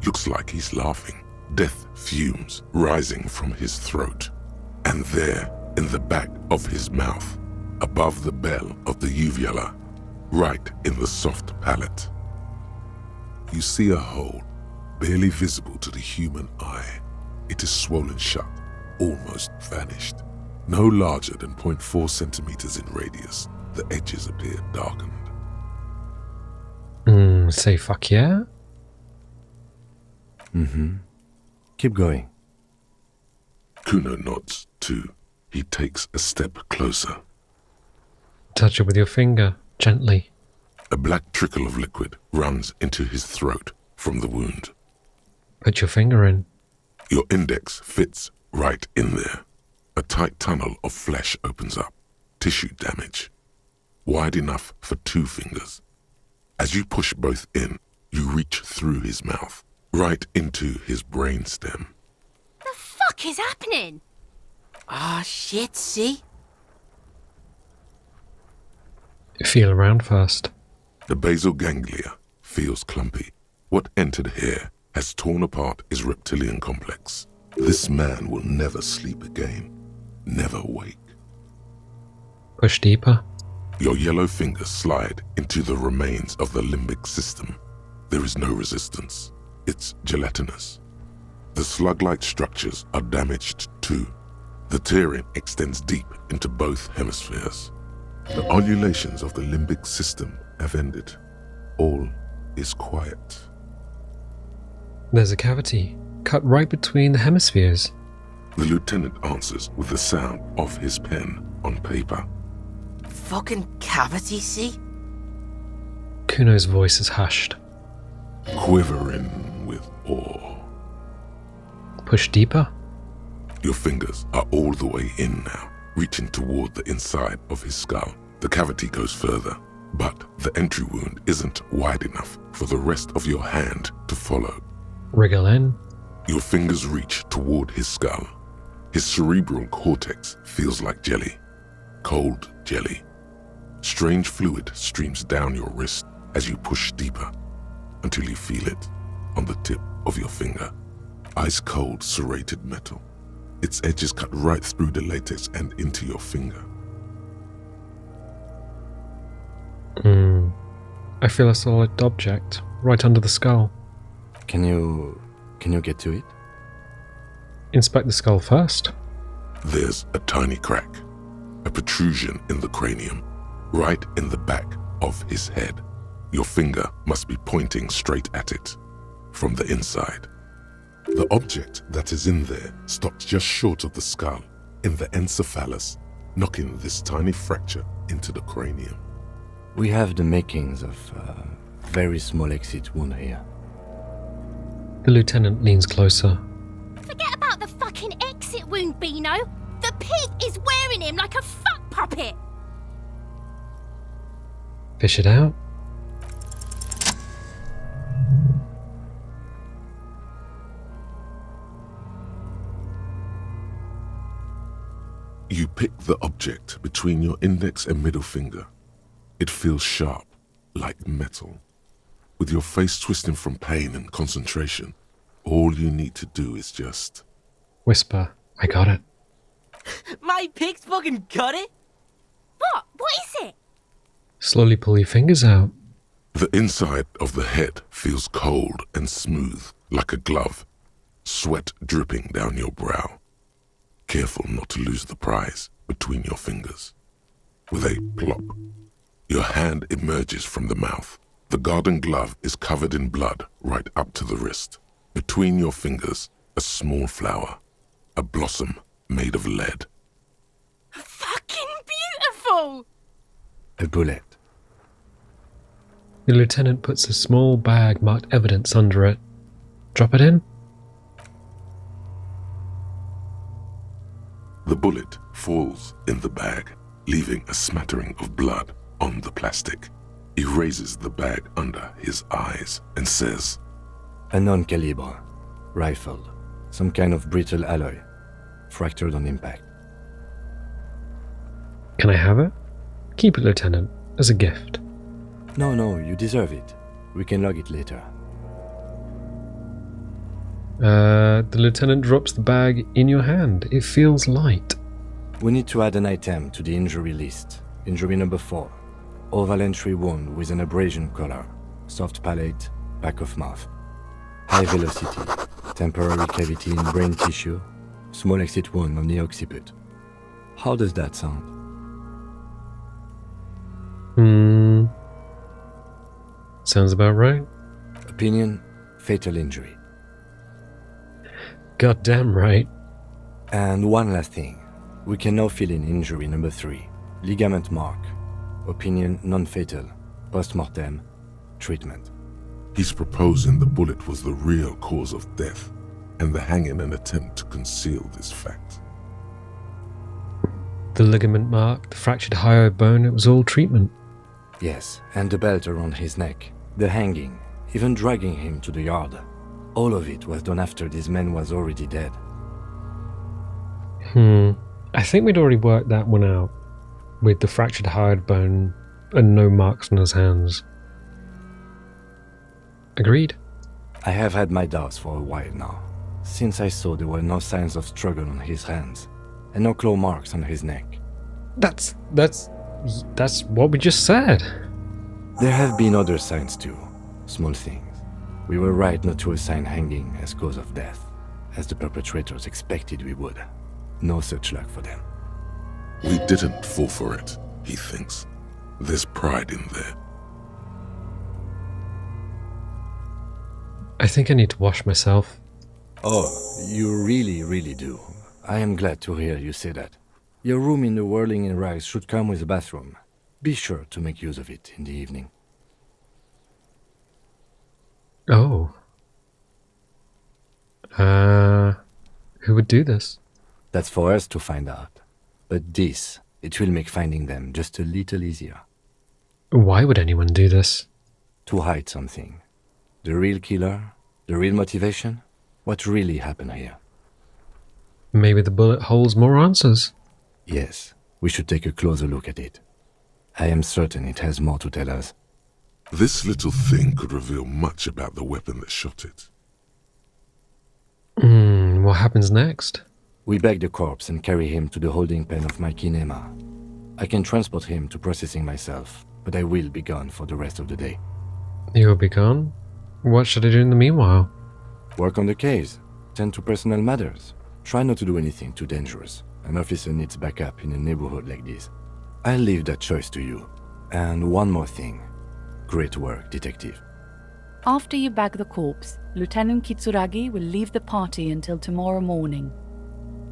Looks like he's laughing. Death fumes rising from his throat. And there, in the back of his mouth, above the bell of the uvula, right in the soft palate, you see a hole, barely visible to the human eye. It is swollen shut, almost vanished. No larger than 0.4 centimeters in radius, the edges appear darkened. Say fuck yeah? Keep going. Kuno nods too. He takes a step closer. Touch it with your finger, gently. A black trickle of liquid runs into his throat from the wound. Put your finger in. Your index fits right in there. A tight tunnel of flesh opens up. Tissue damage. Wide enough for 2 fingers. As you push both in, you reach through his mouth, right into his brainstem. The fuck is happening? Ah, shit, see? Feel around first. The basal ganglia feels clumpy. What entered here has torn apart his reptilian complex. This man will never sleep again. Never wake. Push deeper. Your yellow fingers slide into the remains of the limbic system. There is no resistance. It's gelatinous. The slug-like structures are damaged too. The tearing extends deep into both hemispheres. The undulations of the limbic system have ended. All is quiet. There's a cavity, cut right between the hemispheres. The lieutenant answers with the sound of his pen on paper. Fucking cavity, see? Kuno's voice is hushed. Quivering with awe. Push deeper. Your fingers are all the way in now, reaching toward the inside of his skull. The cavity goes further, but the entry wound isn't wide enough for the rest of your hand to follow. Wriggle in. Your fingers reach toward his skull. His cerebral cortex feels like jelly. Cold jelly. Strange fluid streams down your wrist as you push deeper until you feel it on the tip of your finger. Ice-cold serrated metal. Its edges cut right through the latex and into your finger. I feel a solid object right under the skull. Can you get to it? Inspect the skull first. There's a tiny crack, a protrusion in the cranium, right in the back of his head. Your finger must be pointing straight at it from the inside. The object that is in there stops just short of the skull, in the encephalus, knocking this tiny fracture into the cranium. We have the makings of a very small exit wound here. The lieutenant leans closer. Forget about the fucking exit wound, Beano. The pig is wearing him like a fuck puppet. Fish it out. You pick the object between your index and middle finger. It feels sharp, like metal. With your face twisting from pain and concentration, all you need to do is just... Whisper, I got it. My pig's fucking got it. What? What is it? Slowly pull your fingers out. The inside of the head feels cold and smooth, like a glove. Sweat dripping down your brow. Careful not to lose the prize between your fingers. With a plop, your hand emerges from the mouth. The garden glove is covered in blood right up to the wrist. Between your fingers, a small flower, a blossom made of lead. Fucking beautiful! A bullet. The lieutenant puts a small bag marked evidence under it. Drop it in. The bullet falls in the bag, leaving a smattering of blood on the plastic. He raises the bag under his eyes and says, A non-calibre. Rifled. Some kind of brittle alloy. Fractured on impact. Can I have it? Keep it, Lieutenant, as a gift. No, you deserve it. We can log it later. The lieutenant drops the bag in your hand. It feels light. We need to add an item to the injury list. Injury number 4. Oval entry wound with an abrasion color. Soft palate, back of mouth. High velocity. Temporary cavity in brain tissue. Small exit wound on the occiput. How does that sound? Sounds about right. Opinion, fatal injury. Goddamn right. And one last thing. We can now fill in injury number 3. Ligament mark. Opinion non-fatal. Post-mortem. Treatment. he's proposing the bullet was the real cause of death, and the hanging an attempt to conceal this fact. The ligament mark, the fractured hyoid bone, it was all treatment. Yes, and the belt around his neck, the hanging, even dragging him to the yard. All of it was done after this man was already dead. I think we'd already worked that one out, with the fractured hyoid bone and no marks on his hands. Agreed? I have had my doubts for a while now, since I saw there were no signs of struggle on his hands, and no claw marks on his neck. That's what we just said. There have been other signs too, small things. We were right not to assign hanging as cause of death, as the perpetrators expected we would. No such luck for them. We didn't fall for it, he thinks. There's pride in there. I think I need to wash myself. Oh, you really do. I am glad to hear you say that. Your room in the Whirling in Rags should come with a bathroom. Be sure to make use of it in the evening. Oh. Who would do this? That's for us to find out. But this, it will make finding them just a little easier. Why would anyone do this? To hide something. The real killer? The real motivation? What really happened here? Maybe the bullet holds more answers. Yes, we should take a closer look at it. I am certain it has more to tell us. This little thing could reveal much about the weapon that shot it. What happens next? We bag the corpse and carry him to the holding pen of my kinema. I can transport him to processing myself, but I will be gone for the rest of the day. You'll be gone? What should I do in the meanwhile? Work on the case. Tend to personal matters. Try not to do anything too dangerous. An officer needs backup in a neighborhood like this. I'll leave that choice to you. And one more thing. Great work, detective. After you bag the corpse, Lieutenant Kitsuragi will leave the party until tomorrow morning.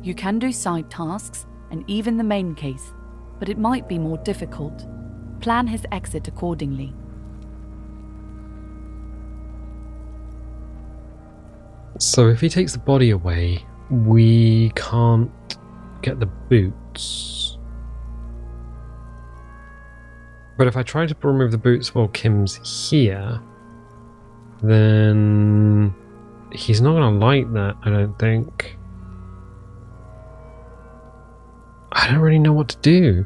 You can do side tasks and even the main case, but it might be more difficult. Plan his exit accordingly. So if he takes the body away, we can't get the boots. But if I try to remove the boots while Kim's here, then he's not going to like that, I don't think. I don't really know what to do.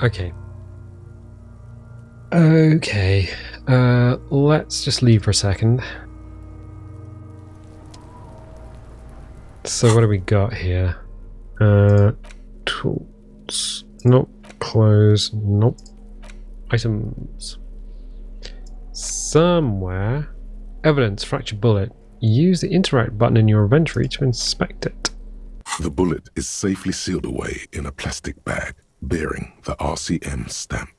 Okay. Let's just leave for a second. So what do we got here? Tools. Nope. Clothes. Nope. Items. Somewhere. Evidence. Fractured bullet. Use the interact button in your inventory to inspect it. The bullet is safely sealed away in a plastic bag bearing the RCM stamp.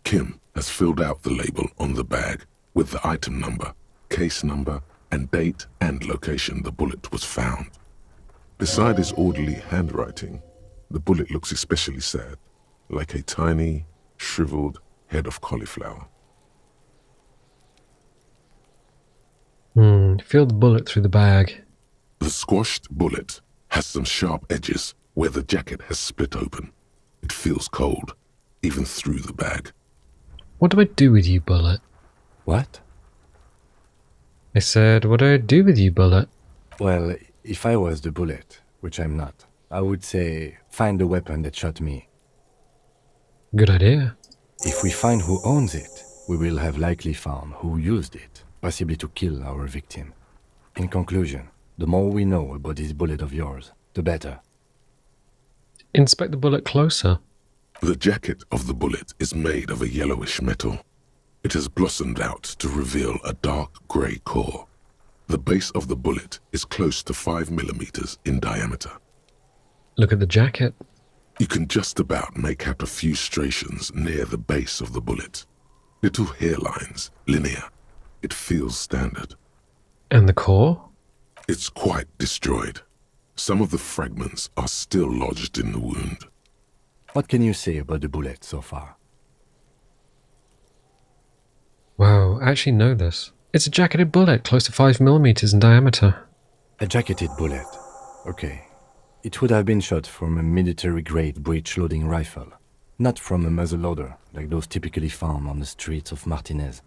Kim has filled out the label on the bag with the item number, case number, and date and location the bullet was found. Beside his orderly handwriting, the bullet looks especially sad, like a tiny, shriveled head of cauliflower. Feel the bullet through the bag. The squashed bullet has some sharp edges where the jacket has split open. It feels cold, even through the bag. What do I do with you, bullet? What? I said, what do I do with you, bullet? Well, if I was the bullet, which I'm not, I would say, find the weapon that shot me. Good idea. If we find who owns it, we will have likely found who used it, possibly to kill our victim. In conclusion, the more we know about this bullet of yours, the better. Inspect the bullet closer. The jacket of the bullet is made of a yellowish metal. It has blossomed out to reveal a dark grey core. The base of the bullet is close to 5 millimeters in diameter. Look at the jacket. You can just about make out a few striations near the base of the bullet. Little hairlines, linear. It feels standard. And the core? It's quite destroyed. Some of the fragments are still lodged in the wound. What can you say about the bullet so far? Wow, I actually know this. It's a jacketed bullet, close to 5 millimeters in diameter. A jacketed bullet. Okay. It would have been shot from a military-grade breech-loading rifle, not from a muzzleloader, like those typically found on the streets of Martinez.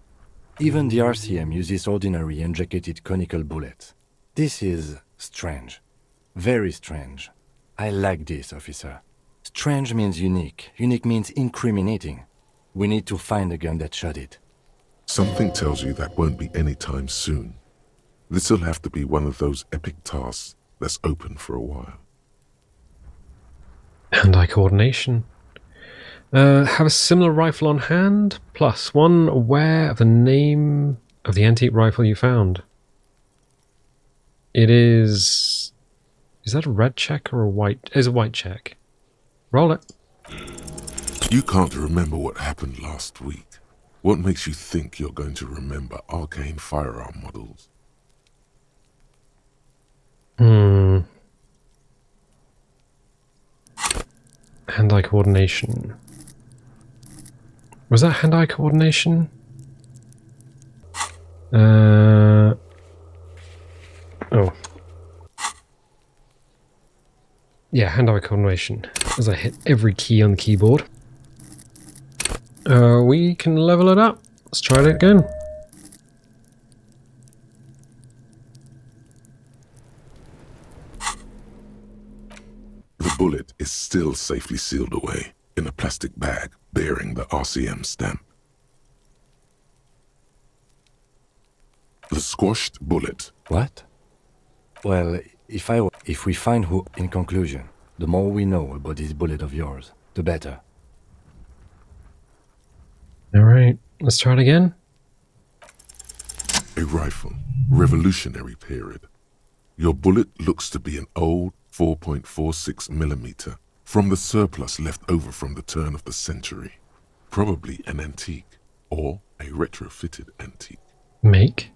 Even the RCM uses ordinary unjacketed conical bullets. This is strange. Very strange. I like this, officer. Strange means unique. Unique means incriminating. We need to find the gun that shot it. Something tells you that won't be any time soon. This'll have to be one of those epic tasks that's open for a while. Hand-eye coordination. Have a similar rifle on hand, plus one aware of the name of the antique rifle you found. It is... Is that a red check or a white? It's a white check. Roll it. You can't remember what happened last week. What makes you think you're going to remember arcane firearm models? Hand-eye coordination. Was that hand-eye coordination? Oh. Yeah, hand-eye coordination. As I hit every key on the keyboard. We can level it up. Let's try it again. bullet is still safely sealed away in a plastic bag bearing the RCM stamp. The squashed bullet. What? Well, if we find who, in conclusion, the more we know about this bullet of yours, the better. Alright, let's try it again. A rifle, Revolutionary period. Your bullet looks to be an old 4.46mm from the surplus left over from the turn of the century. Probably an antique or a retrofitted antique. Make.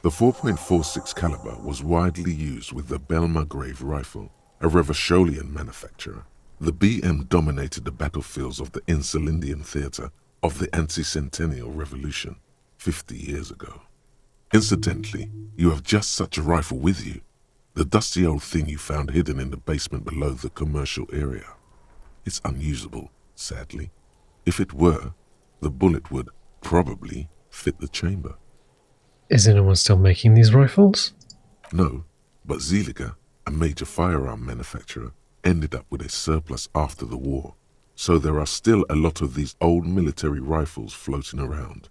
The 4.46 caliber was widely used with the Belmargrave rifle, a Revacholian manufacturer. The BM dominated the battlefields of the Insulindian theatre of the anti-centennial revolution 50 years ago. Incidentally, you have just such a rifle with you, the dusty old thing you found hidden in the basement below the commercial area. It's unusable, sadly. If it were, the bullet would probably fit the chamber. Is anyone still making these rifles? No, but Zeliger, a major firearm manufacturer, ended up with a surplus after the war. So there are still a lot of these old military rifles floating around,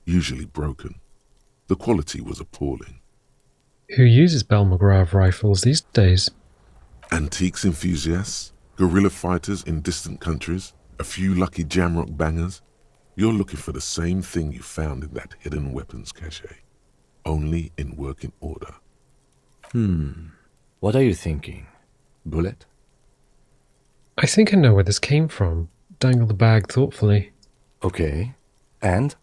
usually broken. The quality was appalling. Who uses Belmargrave rifles these days? Antiques enthusiasts, guerrilla fighters in distant countries, a few lucky jamrock bangers. You're looking for the same thing you found in that hidden weapons cache, only in working order. What are you thinking? Bullet? I think I know where this came from. Dangle the bag thoughtfully. Okay. And?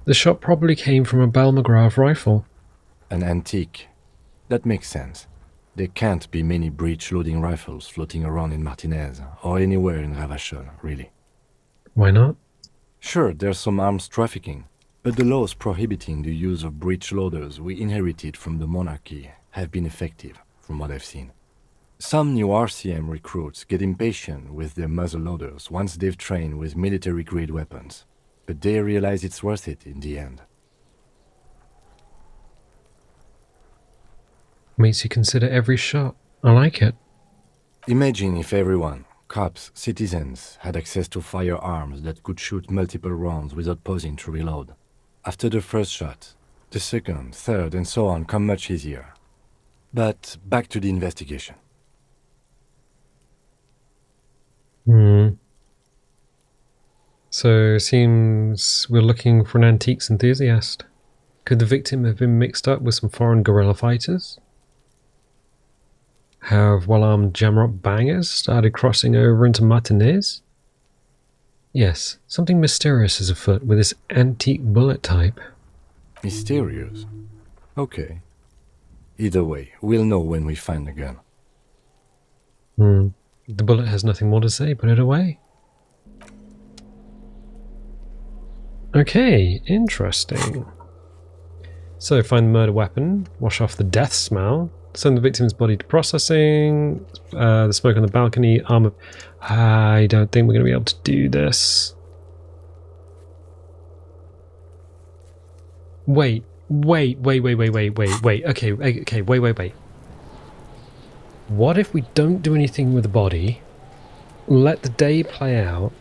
The shot probably came from a Belmargrave rifle. An antique. That makes sense. There can't be many breech-loading rifles floating around in Martinez, or anywhere in Ravachol, really. Why not? Sure, there's some arms trafficking, but the laws prohibiting the use of breech loaders we inherited from the monarchy have been effective, from what I've seen. Some new RCM recruits get impatient with their muzzle loaders once they've trained with military-grade weapons, but they realize it's worth it in the end. Makes you consider every shot. I like it. Imagine if everyone, cops, citizens, had access to firearms that could shoot multiple rounds without pausing to reload. After the first shot, the second, third, and so on come much easier. But back to the investigation. So, seems we're looking for an antiques enthusiast. Could the victim have been mixed up with some foreign guerrilla fighters? Have well-armed jamrock bangers started crossing over into Martinez? Yes, something mysterious is afoot with this antique bullet type. Mysterious? Okay. Either way, we'll know when we find the gun. The bullet has nothing more to say, put it away. Okay, interesting. So, find the murder weapon, wash off the death smell, send the victim's body to processing, the smoke on the balcony, armor... I don't think we're going to be able to do this. Wait. Okay, wait. What if we don't do anything with the body, let the day play out,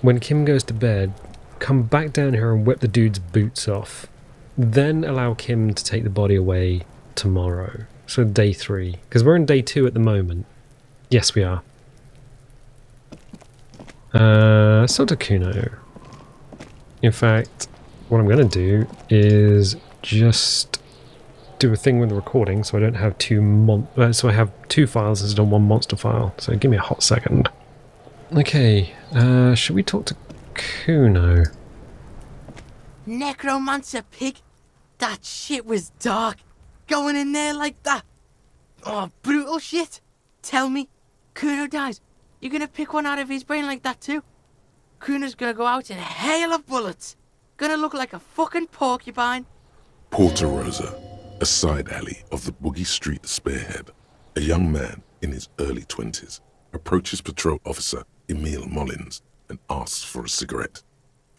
when Kim goes to bed, come back down here and whip the dude's boots off, then allow Kim to take the body away tomorrow? So day 3, because we're in day 2 at the moment. Yes, we are. Sota Kuno. In fact, what I'm going to do is just do a thing with the recording, so I don't have so I have 2 files instead of 1 monster file. So give me a hot second. Okay, should we talk to Kuno? Necromancer pig? That shit was dark. Going in there like that. Oh, brutal shit. Tell me, Kuno dies. You gonna pick one out of his brain like that too? Kuno's gonna go out in a hail of bullets. Gonna look like a fucking porcupine. Porta Rosa, a side alley of the Boogie Street Spearhead. A young man in his early 20s approaches patrol officer Emile Mullins and asks for a cigarette.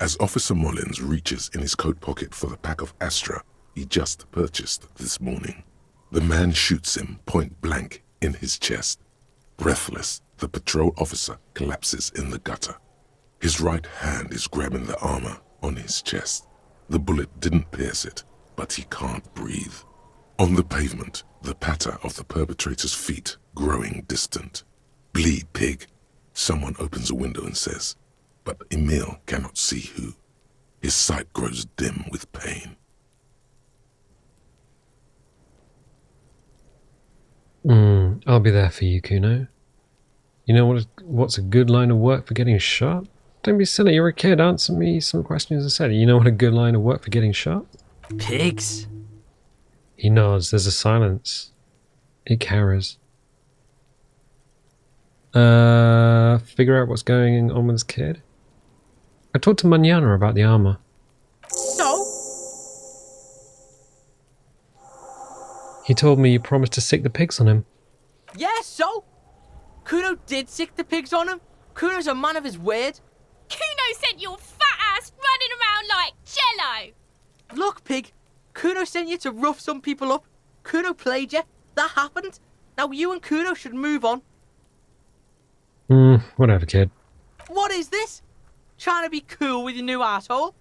As Officer Mullins reaches in his coat pocket for the pack of Astra he just purchased this morning, the man shoots him point blank in his chest. Breathless, the patrol officer collapses in the gutter. His right hand is grabbing the armor on his chest. The bullet didn't pierce it, but he can't breathe. On the pavement, the patter of the perpetrator's feet growing distant. Bleed, pig. Someone opens a window and says, but Emil cannot see who. His sight grows dim with pain. I'll be there for you, Kuno. You know what's a good line of work for getting shot? Don't be silly, you're a kid. Answer me some questions instead. You know what a good line of work for getting shot? Pigs. He nods. There's a silence. It carries. Figure out what's going on with this kid? I talked to Manana about the armor. So? He told me you promised to sick the pigs on him. Yeah, so? Kuno did sick the pigs on him. Kuno's a man of his word. Kuno sent your fat ass running around like jello. Look, pig. Kuno sent you to rough some people up. Kuno played you. That happened. Now you and Kuno should move on. Whatever, kid. What is this? Trying to be cool with your new asshole?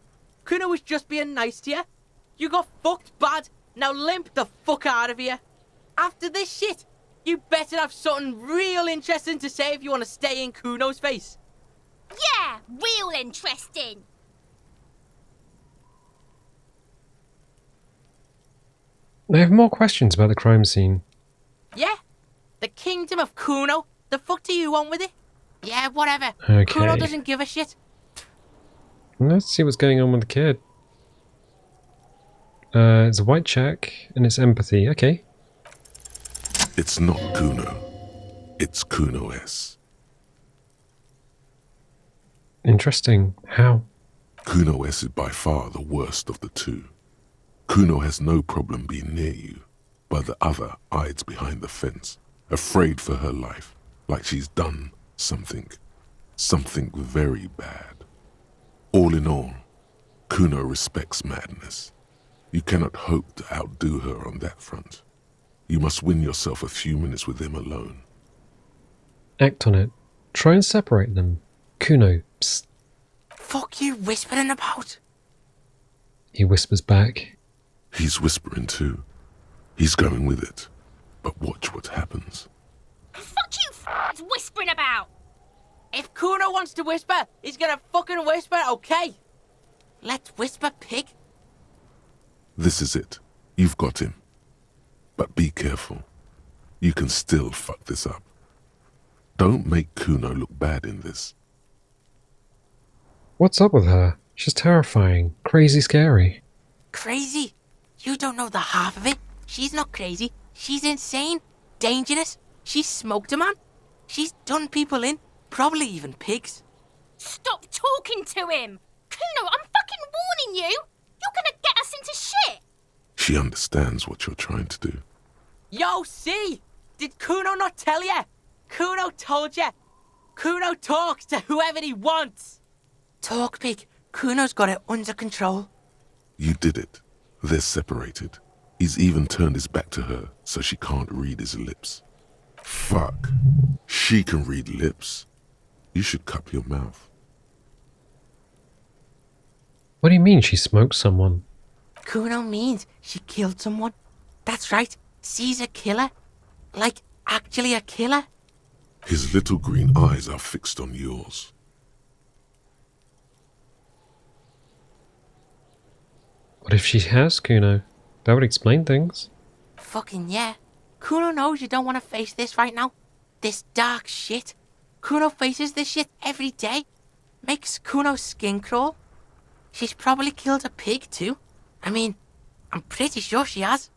Kuno was just being nice to you. You got fucked bad. Now limp the fuck out of here. After this shit, you better have something real interesting to say if you want to stay in Kuno's face. Yeah, real interesting. I have more questions about the crime scene. Yeah? The kingdom of Kuno? The fuck do you want with it? Yeah, whatever. Okay. Kuno doesn't give a shit. Let's see what's going on with the kid. It's a white check, and it's empathy. Okay. It's not Kuno. It's Kuno S. Interesting. How? Kuno S is by far the worst of the two. Kuno has no problem being near you, but the other hides behind the fence, afraid for her life, like she's done something very bad. All in all, Kuno respects madness. You cannot hope to outdo her on that front. You must win yourself a few minutes with him alone. Act on it. Try and separate them. Kuno, psst. Fuck you whispering about? He whispers back. He's whispering too. He's going with it. But watch what happens. Fuck you whispering about. If Kuno wants to whisper, he's gonna fucking whisper, okay? Let's whisper, pig. This is it. You've got him. But be careful. You can still fuck this up. Don't make Kuno look bad in this. What's up with her? She's terrifying. Crazy scary. Crazy? You don't know the half of it. She's not crazy. She's insane. Dangerous. She's smoked a man. She's done people in. Probably even pigs. Stop talking to him. Kuno, I'm fucking warning you. You're gonna get us into shit. She understands what you're trying to do. Yo, see? Did Kuno not tell you? Kuno told you. Kuno talks to whoever he wants. Talk, pig. Kuno's got it under control. You did it. They're separated. He's even turned his back to her so she can't read his lips. Fuck. She can read lips. You should cup your mouth. What do you mean she smoked someone? Kuno means she killed someone. That's right. She's a killer. Like, actually a killer. His little green eyes are fixed on yours. What if she has Kuno? That would explain things. Fucking yeah. Kuno knows you don't want to face this right now. This dark shit. Kuno faces this shit every day. Makes Kuno's skin crawl. She's probably killed a pig too. I mean, I'm pretty sure she has.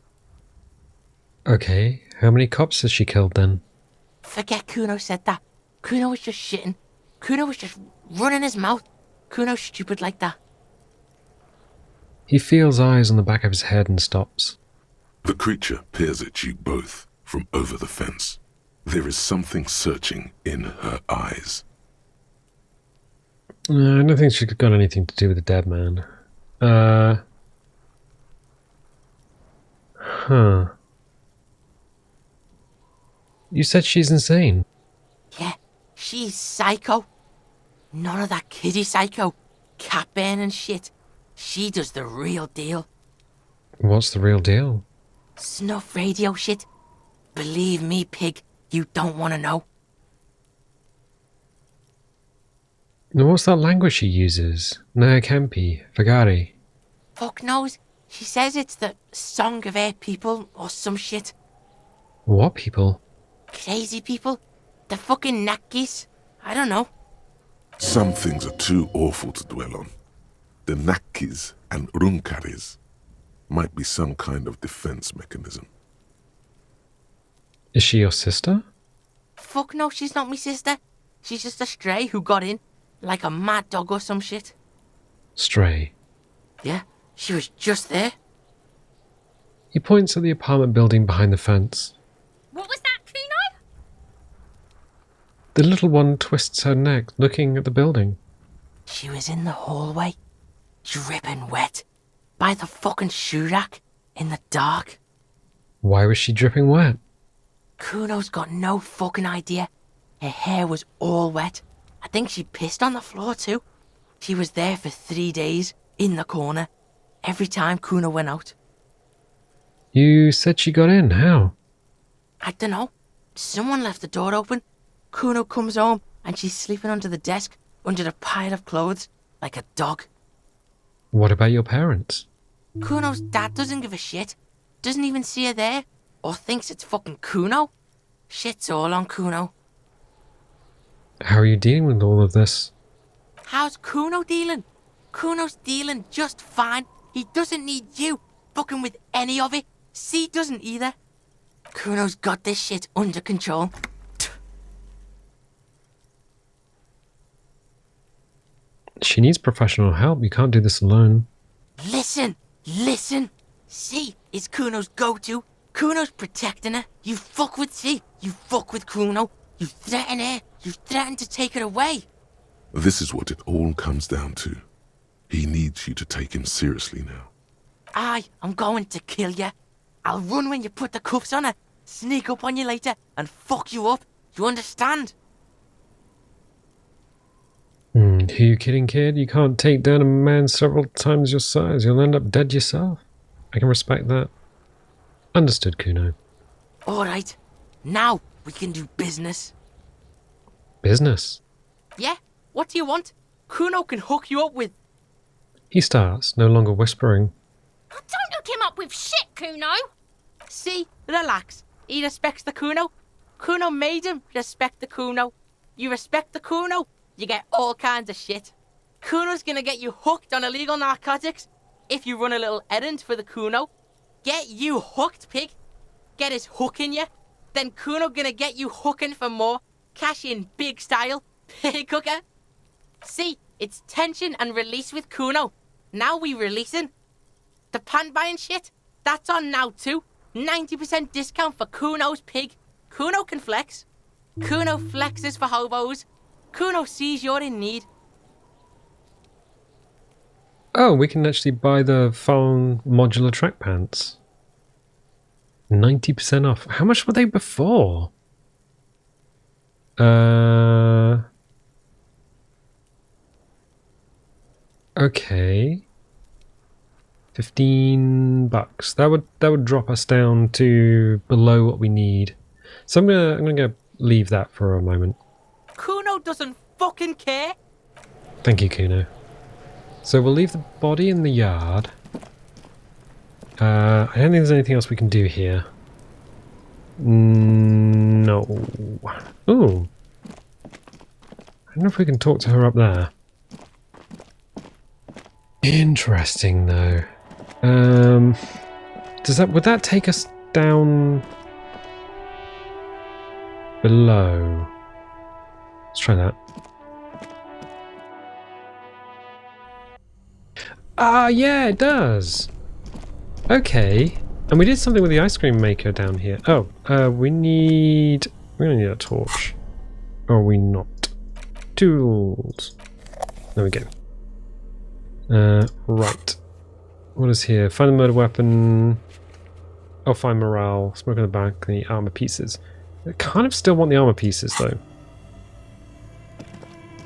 Okay, how many cops has she killed then? Forget Kuno said that. Kuno was just shitting. Kuno was just running his mouth. Kuno's stupid like that. He feels eyes on the back of his head and stops. The creature peers at you both from over the fence. There is something searching in her eyes. I don't think she's got anything to do with the dead man. You said she's insane. Yeah, she's psycho. None of that kiddie psycho, cat burning shit. She does the real deal. What's the real deal? Snuff radio shit. Believe me, pig, you don't want to know. Now, what's that language she uses? Nea Campi, Fagari. Fuck knows. She says it's the song of her people or some shit. What people? Crazy people. The fucking Nakis. I don't know. Some things are too awful to dwell on. The Nakis and Runkaris might be some kind of defense mechanism. Is she your sister? Fuck no, she's not my sister. She's just a stray who got in. Like a mad dog or some shit. Stray. Yeah, she was just there. He points at the apartment building behind the fence. What was that, Kuno? The little one twists her neck, looking at the building. She was in the hallway, dripping wet, by the fucking shoe rack, in the dark. Why was she dripping wet? Kuno's got no fucking idea. Her hair was all wet. I think she pissed on the floor too. She was there for 3 days, in the corner, every time Kuno went out. You said she got in. How? I don't know. Someone left the door open. Kuno comes home and she's sleeping under the desk, under the pile of clothes, like a dog. What about your parents? Kuno's dad doesn't give a shit. Doesn't even see her there. Or thinks it's fucking Kuno. Shit's all on Kuno. How are you dealing with all of this? How's Kuno dealing? Kuno's dealing just fine. He doesn't need you fucking with any of it. C doesn't either. Kuno's got this shit under control. She needs professional help. You can't do this alone. Listen. C is Kuno's go-to. Kuno's protecting her. You fuck with C. You fuck with Kuno. You threaten her. You threaten to take her away. This is what it all comes down to. He needs you to take him seriously now. I'm going to kill you. I'll run when you put the cuffs on her, sneak up on you later, and fuck you up. You understand? Who you kidding, kid? You can't take down a man several times your size. You'll end up dead yourself. I can respect that. Understood, Kuno. Alright. Now we can do business. Business? Yeah? What do you want? Kuno can hook you up with... He starts, no longer whispering. Don't hook him up with shit, Kuno. See? Relax. He respects the Kuno. Kuno made him respect the Kuno. You respect the Kuno, you get all kinds of shit. Kuno's gonna get you hooked on illegal narcotics if you run a little errand for the Kuno. Get you hooked, pig. Get his hook in you. Then Kuno gonna get you hooking for more. Cash in big style. Pig hooker. See, it's tension and release with Kuno. Now we releasing. The pan buying shit, that's on now too. 90% discount for Kuno's pig. Kuno can flex. Kuno flexes for hobos. Kuno sees you're in need. Oh, we can actually buy the phone modular track pants. 90% off. How much were they before? Okay. $15. That would drop us down to below what we need. So I'm gonna go leave that for a moment. Kuno doesn't fucking care. Thank you, Kuno. So we'll leave the body in the yard. I don't think there's anything else we can do here. No. Ooh. I don't know if we can talk to her up there. Interesting, though. Would that take us down below? Let's try that. Ah, yeah, it does. Okay. And we did something with the ice cream maker down here. Oh, we're gonna need a torch. Or are we not? Tools. There we go. Right. What is here? Find the murder weapon. Oh, find morale. Smoke in the balcony. Armor pieces. I kind of still want the armor pieces, though.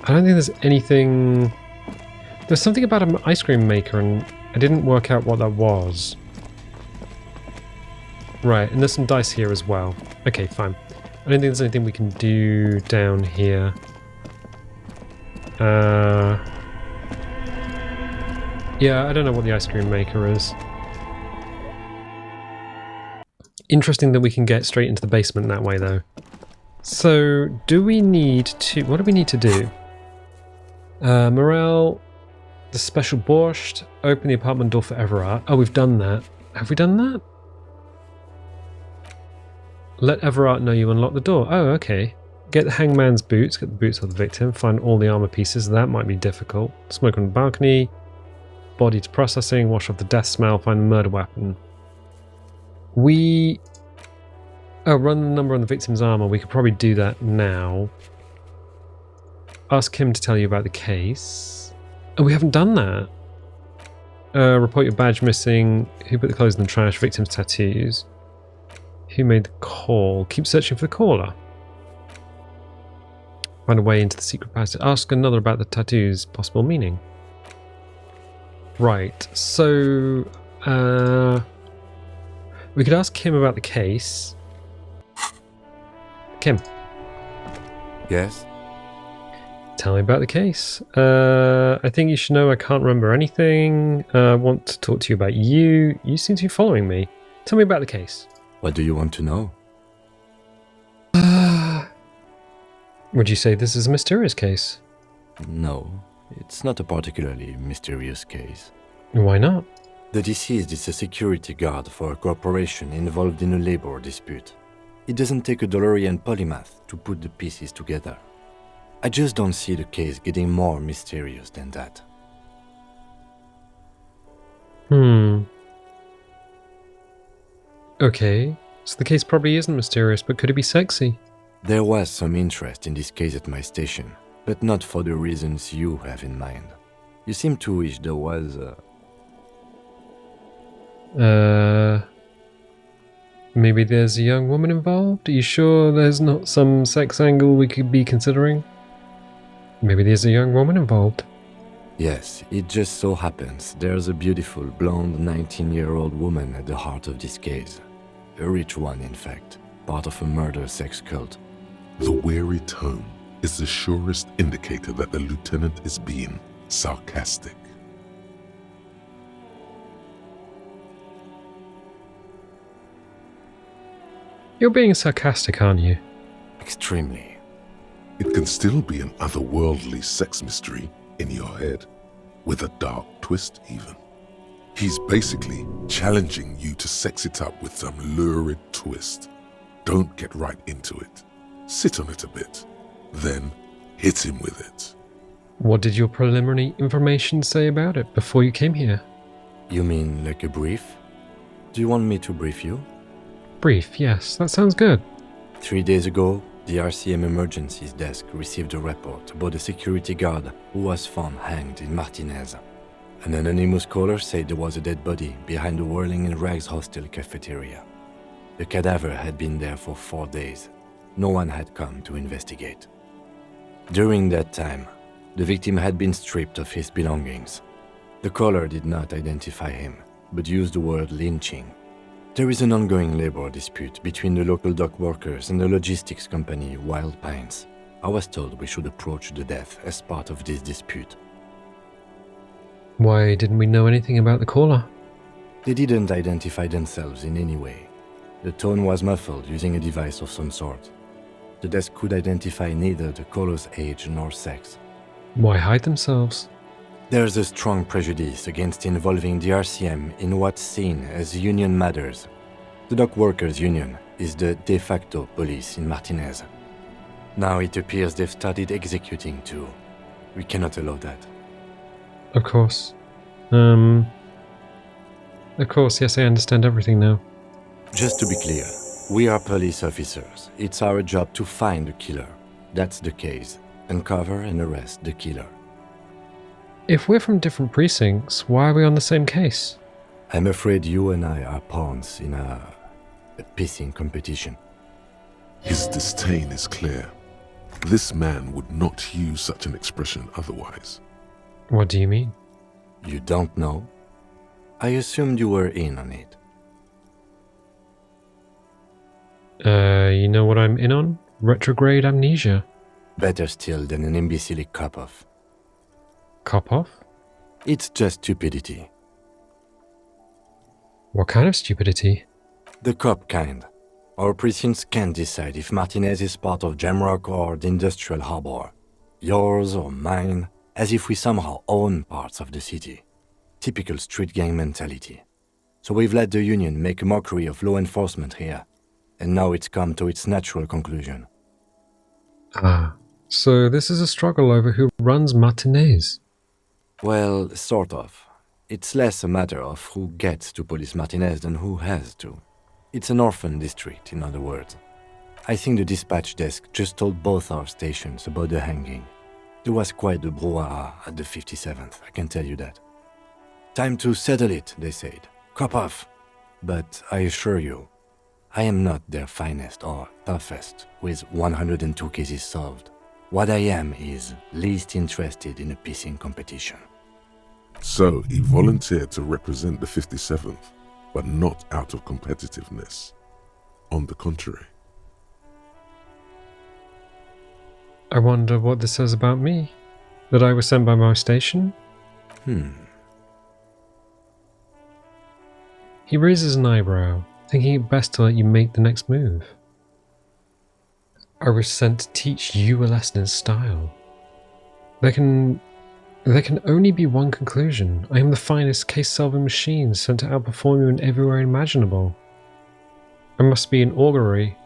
I don't think there's anything... There's something about an ice cream maker, and I didn't work out what that was. Right, and there's some dice here as well. Okay, fine. I don't think there's anything we can do down here. Yeah, I don't know what the ice cream maker is. Interesting that we can get straight into the basement that way, though. So, do we need to... What do we need to do? Morale, the special borscht, open the apartment door for Everard. Oh, we've done that. Have we done that? Let Everard know you unlock the door. Oh, okay. Get the hangman's boots, get the boots of the victim, find all the armor pieces. That might be difficult. Smoke on the balcony, body to processing, wash off the death smell, find the murder weapon. Oh, run the number on the victim's armor. We could probably do that now. Ask him to tell you about the case. Oh, we haven't done that. Report your badge missing. Who put the clothes in the trash? Victim's tattoos. Who made the call? Keep searching for the caller. Find a way into the secret passage. Ask another about the tattoos' possible meaning. Right, so... we could ask Kim about the case. Kim. Yes? Tell me about the case. I think you should know I can't remember anything. I want to talk to you about you. You seem to be following me. Tell me about the case. What do you want to know? Would you say this is a mysterious case? No, it's not a particularly mysterious case. Why not? The deceased is a security guard for a corporation involved in a labor dispute. It doesn't take a DeLorean polymath to put the pieces together. I just don't see the case getting more mysterious than that. Okay, so the case probably isn't mysterious, but could it be sexy? There was some interest in this case at my station, but not for the reasons you have in mind. You seem to wish there was Maybe there's a young woman involved? Are you sure there's not some sex angle we could be considering? Maybe there's a young woman involved. Yes, it just so happens there's a beautiful blonde 19-year-old woman at the heart of this case. A rich one, in fact, part of a murder sex cult. The wary tone is the surest indicator that the lieutenant is being sarcastic. You're being sarcastic, aren't you? Extremely. It can still be an otherworldly sex mystery in your head, with a dark twist even. He's basically challenging you to sex it up with some lurid twist. Don't get right into it. Sit on it a bit, then hit him with it. What did your preliminary information say about it before you came here? You mean like a brief? Do you want me to brief you? Brief, yes, that sounds good. 3 days ago, the RCM Emergencies Desk received a report about a security guard who was found hanged in Martinez. An anonymous caller said there was a dead body behind the Whirling in Rags hostel cafeteria. The cadaver had been there for 4 days. No one had come to investigate. During that time, the victim had been stripped of his belongings. The caller did not identify him, but used the word lynching. There is an ongoing labor dispute between the local dock workers and the logistics company Wild Pines. I was told we should approach the death as part of this dispute. Why didn't we know anything about the caller? They didn't identify themselves in any way. The tone was muffled using a device of some sort. The desk could identify neither the caller's age nor sex. Why hide themselves? There's a strong prejudice against involving the RCM in what's seen as union matters. The dock workers' union is the de facto police in Martinez. Now it appears they've started executing too. We cannot allow that. Of course. Yes, I understand everything now. Just to be clear, we are police officers. It's our job to find the killer. That's the case. Uncover and arrest the killer. If we're from different precincts, why are we on the same case? I'm afraid you and I are pawns in a pissing competition. His disdain is clear. This man would not use such an expression otherwise. What do you mean? You don't know? I assumed you were in on it. You know what I'm in on? Retrograde amnesia. Better still than an imbecilic cop-off. Cop-off? It's just stupidity. What kind of stupidity? The cop kind. Our precincts can't decide if Martinez is part of Jamrock or the Industrial Harbor. Yours or mine, as if we somehow own parts of the city. Typical street gang mentality. So we've let the Union make a mockery of law enforcement here. And now it's come to its natural conclusion. Ah, so this is a struggle over who runs Martinez. Well, sort of. It's less a matter of who gets to police Martinez than who has to. It's an orphan district, in other words. I think the dispatch desk just told both our stations about the hanging. There was quite the brouhaha at the 57th, I can tell you that. Time to settle it, they said. Cop off. But I assure you, I am not their finest or toughest with 102 cases solved. What I am is least interested in a pissing competition. So he volunteered to represent the 57th, but not out of competitiveness. On the contrary. I wonder what this says about me. That I was sent by my station? He raises an eyebrow, thinking it best to let you make the next move. I was sent to teach you a lesson in style. There can only be one conclusion. I am the finest case-solving machine sent to outperform you in every way imaginable. I must be an augury,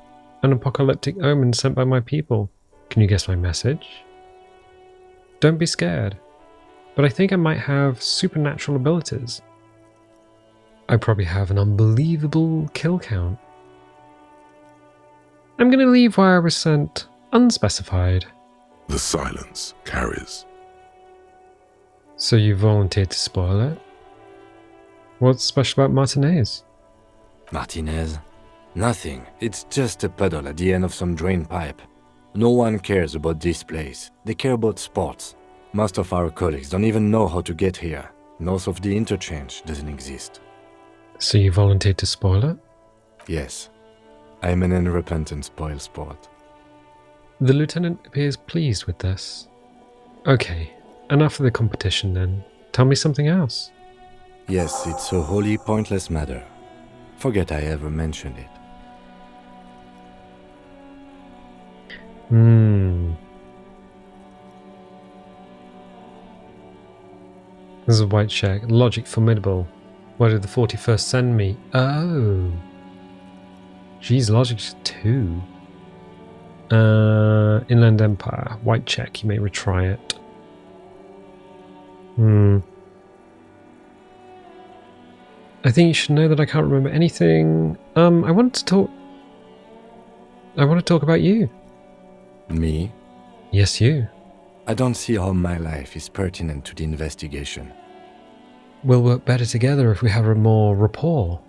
an apocalyptic omen sent by my people. Can you guess my message? Don't be scared, but I think I might have supernatural abilities. I probably have an unbelievable kill count. I'm going to leave where I was sent, unspecified. The silence carries. So you volunteered to spoil it? What's special about Martinez? Martinez? Nothing. It's just a puddle at the end of some drain pipe. No one cares about this place. They care about sports. Most of our colleagues don't even know how to get here. North of the interchange doesn't exist. So you volunteered to spoil it? Yes. I'm an unrepentant spoil sport. The lieutenant appears pleased with this. Okay, enough of the competition then. Tell me something else. Yes, it's a wholly pointless matter. Forget I ever mentioned it. This is a white check. Logic formidable. Where did the 41st send me? Oh. Geez, Logic's 2. Inland Empire. White check. You may retry it. I think you should know that I can't remember anything. I want to talk about you. Me? Yes, you. I don't see how my life is pertinent to the investigation. We'll work better together if we have a more rapport.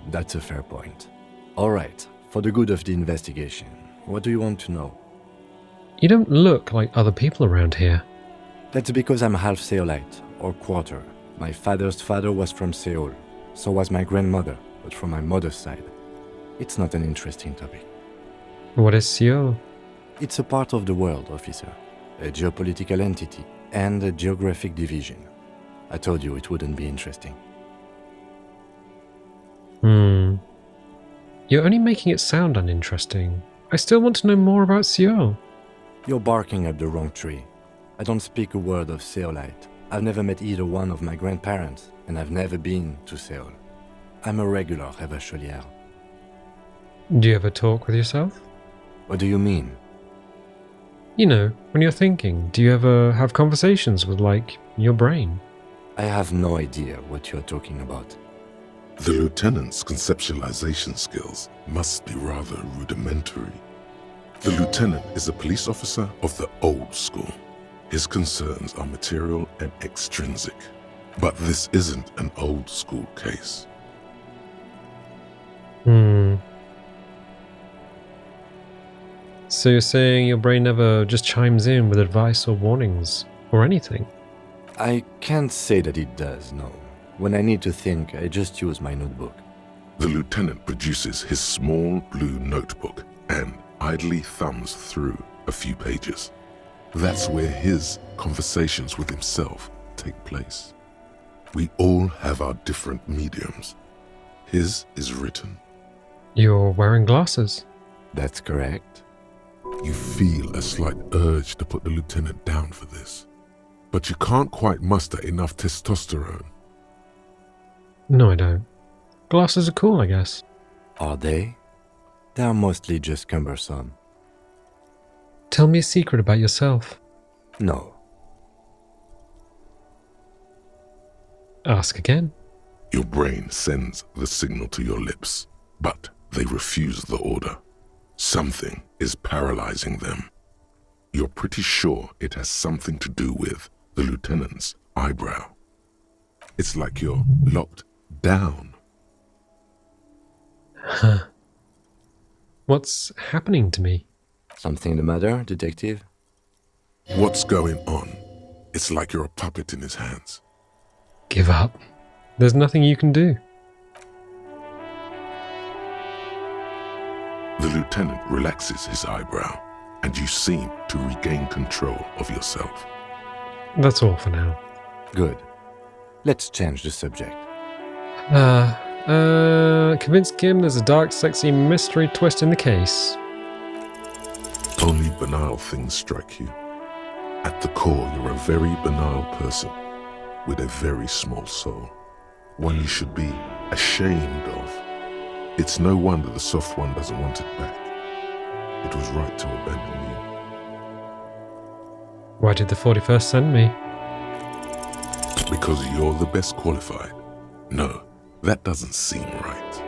That's a fair point. All right, for the good of the investigation, what do you want to know? You don't look like other people around here. That's because I'm half Seolite, or quarter. My father's father was from Seoul. So was my grandmother, but from my mother's side. It's not an interesting topic. What is Seoul? It's a part of the world, officer. A geopolitical entity and a geographic division. I told you it wouldn't be interesting. You're only making it sound uninteresting. I still want to know more about Seoul. You're barking up the wrong tree. I don't speak a word of Seolite. I've never met either one of my grandparents, and I've never been to Seoul. I'm a regular Revacholière. Do you ever talk with yourself? What do you mean? You know, when you're thinking, do you ever have conversations with, like, your brain? I have no idea what you're talking about. The lieutenant's conceptualization skills must be rather rudimentary. The lieutenant is a police officer of the old school. His concerns are material and extrinsic. But this isn't an old school case. So you're saying your brain never just chimes in with advice or warnings or anything? I can't say that it does, no. When I need to think, I just use my notebook. The lieutenant produces his small blue notebook and idly thumbs through a few pages. That's where his conversations with himself take place. We all have our different mediums. His is written. You're wearing glasses. That's correct. You feel a slight urge to put the lieutenant down for this, but you can't quite muster enough testosterone. No, I don't. Glasses are cool, I guess. Are they? They're mostly just cumbersome. Tell me a secret about yourself. No. Ask again. Your brain sends the signal to your lips, but they refuse the order. Something is paralyzing them. You're pretty sure it has something to do with the lieutenant's eyebrow. It's like you're locked down. Huh. What's happening to me? Something the matter, detective? What's going on? It's like you're a puppet in his hands. Give up. There's nothing you can do. The lieutenant relaxes his eyebrow, and you seem to regain control of yourself. That's all for now. Good. Let's change the subject. Convince Kim there's a dark, sexy mystery twist in the case. Only banal things strike you. At the core, you're a very banal person with a very small soul. One you should be ashamed of. It's no wonder the soft one doesn't want it back. It was right to abandon you. Why did the 41st send me? Because you're the best qualified. No, that doesn't seem right.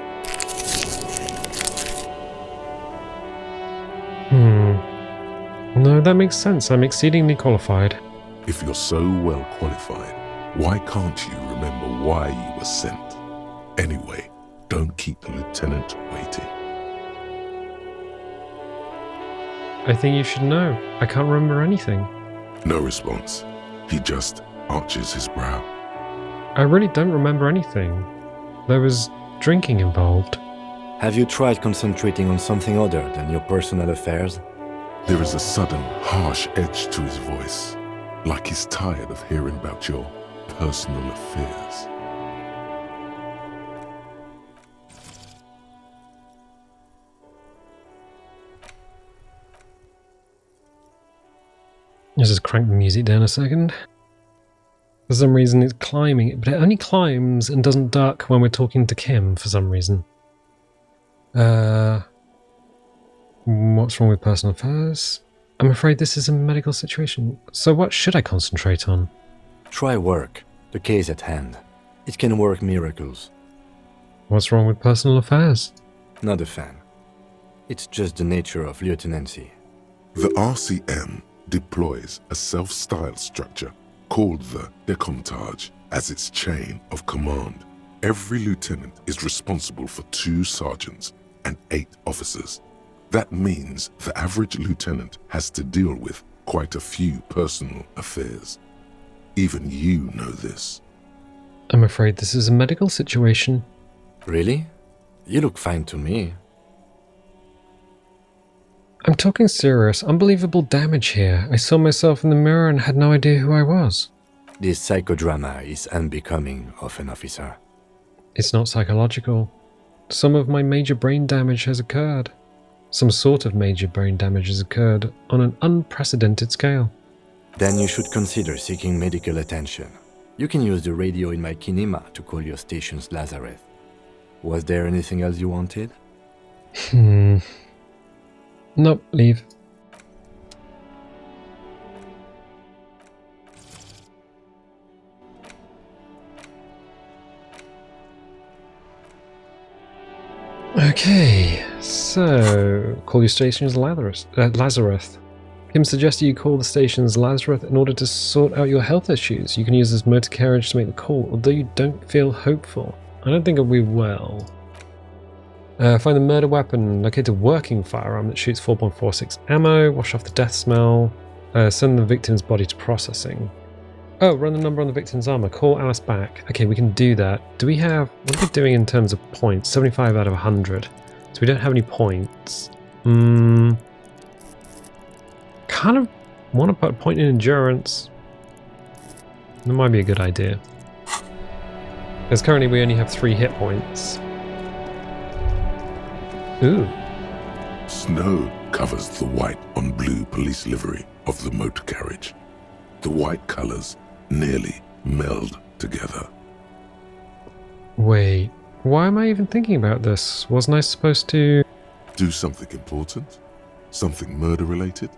No, that makes sense. I'm exceedingly qualified. If you're so well qualified, why can't you remember why you were sent? Anyway, don't keep the lieutenant waiting. I think you should know. I can't remember anything. No response. He just arches his brow. I really don't remember anything. There was drinking involved. Have you tried concentrating on something other than your personal affairs? There is a sudden, harsh edge to his voice, like he's tired of hearing about your personal affairs. Let's just crank the music down a second. For some reason it's climbing, but it only climbs and doesn't duck when we're talking to Kim for some reason. What's wrong with personal affairs? I'm afraid this is a medical situation. So what should I concentrate on? Try work, the case at hand. It can work miracles. What's wrong with personal affairs? Not a fan. It's just the nature of lieutenancy. The RCM deploys a self-styled structure called the Decomptage as its chain of command. Every lieutenant is responsible for 2 sergeants and 8 officers. That means the average lieutenant has to deal with quite a few personal affairs. Even you know this. I'm afraid this is a medical situation. Really? You look fine to me. I'm talking serious. Unbelievable damage here. I saw myself in the mirror and had no idea who I was. This psychodrama is unbecoming of an officer. It's not psychological. Some of my major brain damage has occurred. Some sort of major brain damage has occurred on an unprecedented scale. Then you should consider seeking medical attention. You can use the radio in my kinema to call your station's Lazareth. Was there anything else you wanted? Nope, leave. Okay, so call your station's Lazarus. Kim suggested you call the station's Lazarus in order to sort out your health issues. You can use this motor carriage to make the call, although you don't feel hopeful. I don't think it'll be well. Find the murder weapon. Locate a working firearm that shoots 4.46 ammo. Wash off the death smell. Send the victim's body to processing. Oh, run the number on the victim's armor. Call Alice back. Okay, we can do that. Do we have... What are we doing in terms of points? 75 out of 100. So we don't have any points. Kind of want to put a point in endurance. That might be a good idea. Because currently we only have 3 hit points. Ooh. Snow covers the white on blue police livery of the motor carriage. The white colours nearly meld together. Wait, why am I even thinking about this? Wasn't I supposed to... Do something important? Something murder-related?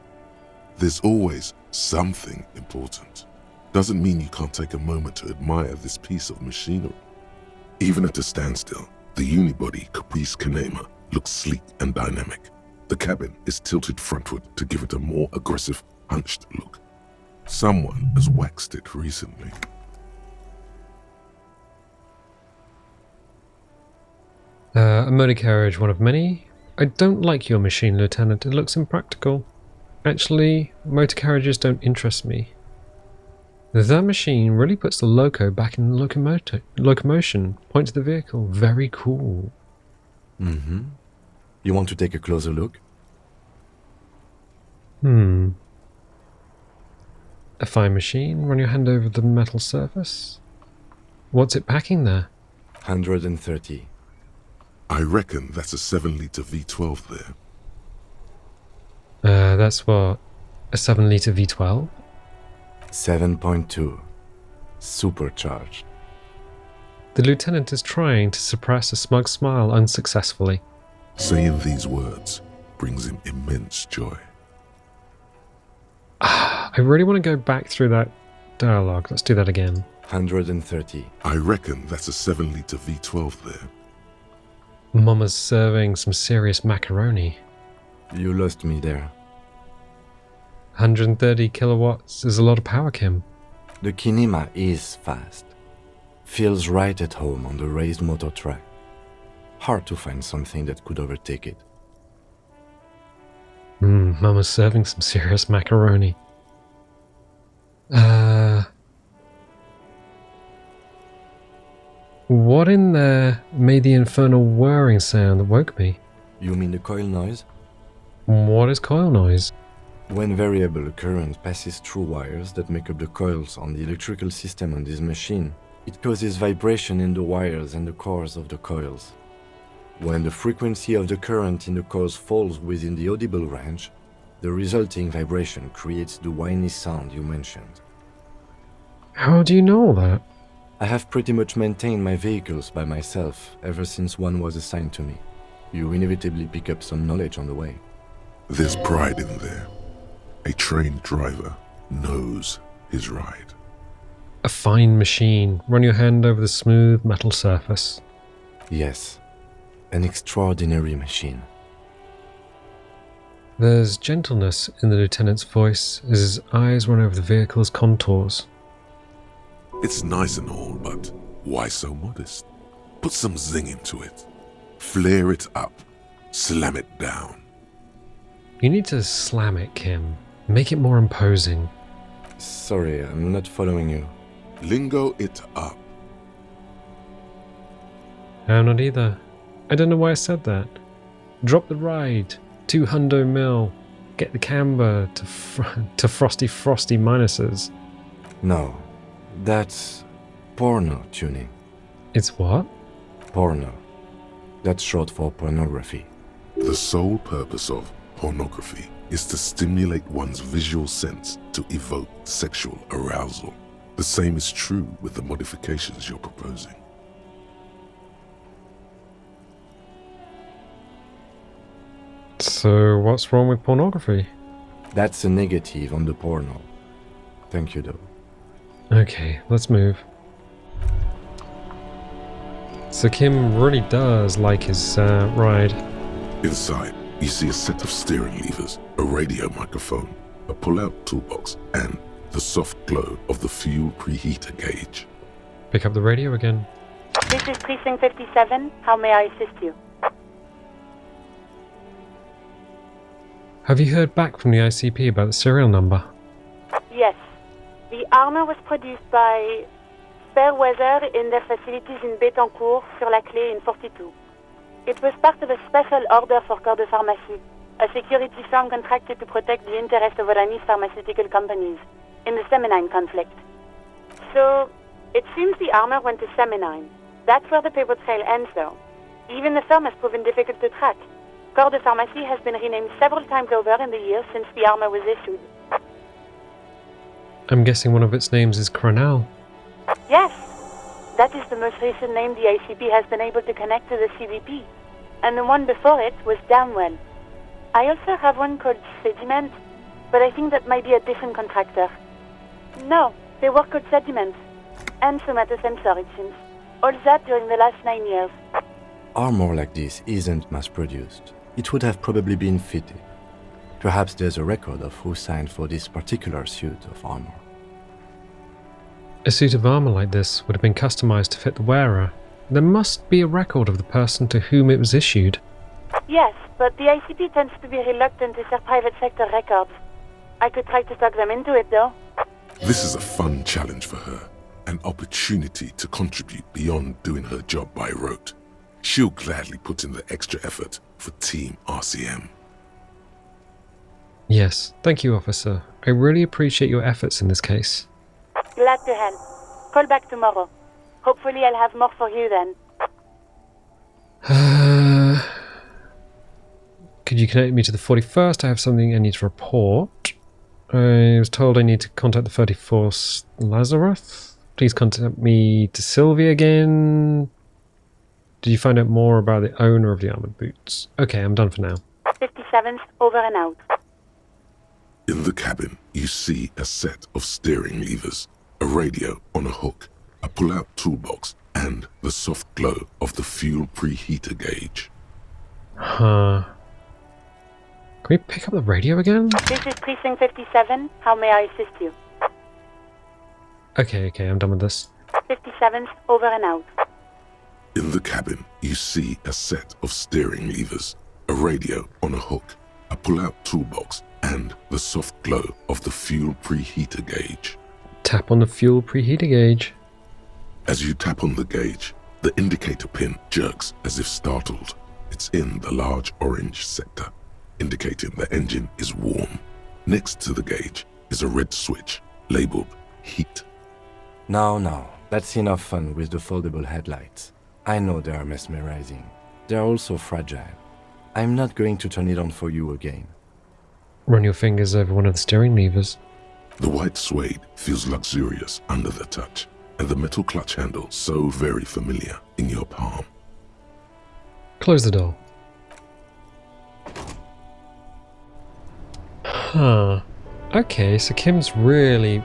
There's always something important. Doesn't mean you can't take a moment to admire this piece of machinery. Even at a standstill, the unibody Caprice Kinema looks sleek and dynamic. The cabin is tilted frontward to give it a more aggressive, hunched look. Someone has waxed it recently. A motor carriage, one of many. I don't like your machine, Lieutenant. It looks impractical. Actually, motor carriages don't interest me. That machine really puts the loco back in locomotion. Point to the vehicle. Very cool. Mm-hmm. You want to take a closer look? A fine machine. Run your hand over the metal surface. What's it packing there? 130. I reckon that's a 7-litre V12 there. That's what? A 7-litre V12? 7.2. Supercharged. The lieutenant is trying to suppress a smug smile unsuccessfully. Saying these words brings him immense joy. I really want to go back through that dialogue. Let's do that again. 130. I reckon that's a 7-litre V12 there. Mama's serving some serious macaroni. You lost me there. 130 kilowatts is a lot of power, Kim. The Kinema is fast. Feels right at home on the raised motor track. Hard to find something that could overtake it. Mama's serving some serious macaroni. What in there made the infernal whirring sound that woke me? You mean the coil noise? What is coil noise? When variable current passes through wires that make up the coils on the electrical system on this machine, it causes vibration in the wires and the cores of the coils. When the frequency of the current in the coils falls within the audible range, the resulting vibration creates the whiny sound you mentioned. How do you know all that? I have pretty much maintained my vehicles by myself ever since one was assigned to me. You inevitably pick up some knowledge on the way. There's pride in there. A trained driver knows his ride. A fine machine. Run your hand over the smooth metal surface. Yes, an extraordinary machine. There's gentleness in the lieutenant's voice as his eyes run over the vehicle's contours. It's nice and all, but why so modest? Put some zing into it. Flare it up. Slam it down. You need to slam it, Kim. Make it more imposing. Sorry, I'm not following you. Lingo it up. I'm not either. I don't know why I said that. Drop the ride. 200 mil. Get the camber to frosty minuses. No, that's porno tuning. It's what? Porno. That's short for pornography. The sole purpose of pornography is to stimulate one's visual sense to evoke sexual arousal. The same is true with the modifications you're proposing. So what's wrong with pornography? That's a negative on the porno. Thank you, though. Okay, let's move. So Kim really does like his ride. Inside, you see a set of steering levers, a radio microphone, a pull-out toolbox, and the soft glow of the fuel preheater gauge. Pick up the radio again. This is Precinct 57. How may I assist you? Have you heard back from the ICP about the serial number? Yes. The armor was produced by Fairweather in their facilities in Bétancourt, sur la Clé in 42. It was part of a special order for Corps de Pharmacie, a security firm contracted to protect the interests of Oranese pharmaceutical companies in the Semenine conflict. So, it seems the armor went to Semenine. That's where the paper trail ends, though. Even the firm has proven difficult to track. Corps de Pharmacie has been renamed several times over in the years since the armor was issued. I'm guessing one of its names is Cronal. Yes, that is the most recent name the ICP has been able to connect to the CDP. And the one before it was Downwell. I also have one called Sediment, but I think that might be a different contractor. No, they work called Sediment. And somatosensor, it seems. All that during the last 9 years. Armor like this isn't mass-produced. It would have probably been fitted. Perhaps there's a record of who signed for this particular suit of armor. A suit of armor like this would have been customized to fit the wearer. There must be a record of the person to whom it was issued. Yes, but the ICP tends to be reluctant to share private sector records. I could try to talk them into it, though. This is a fun challenge for her, an opportunity to contribute beyond doing her job by rote. She'll gladly put in the extra effort for Team RCM. Yes, thank you, officer. I really appreciate your efforts in this case. Glad to help. Call back tomorrow. Hopefully I'll have more for you then. Could you connect me to the 41st? I have something I need to report. I was told I need to contact the 34th Lazarus. Please contact me to Sylvia again. Did you find out more about the owner of the armored boots? Okay, I'm done for now. 57th, over and out. In the cabin, you see a set of steering levers, a radio on a hook, a pull-out toolbox, and the soft glow of the fuel preheater gauge. Huh. Can we pick up the radio again? This is Precinct 57. How may I assist you? Okay, I'm done with this. 57th, over and out. In the cabin, you see a set of steering levers, a radio on a hook, a pull-out toolbox, and the soft glow of the fuel preheater gauge. Tap on the fuel preheater gauge. As you tap on the gauge, the indicator pin jerks as if startled. It's in the large orange sector, indicating the engine is warm. Next to the gauge is a red switch labeled heat. Now, that's enough fun with the foldable headlights. I know they are mesmerizing. They are also fragile. I'm not going to turn it on for you again. Run your fingers over one of the steering levers. The white suede feels luxurious under the touch, and the metal clutch handle so very familiar in your palm. Close the door. Huh. Okay, so Kim's really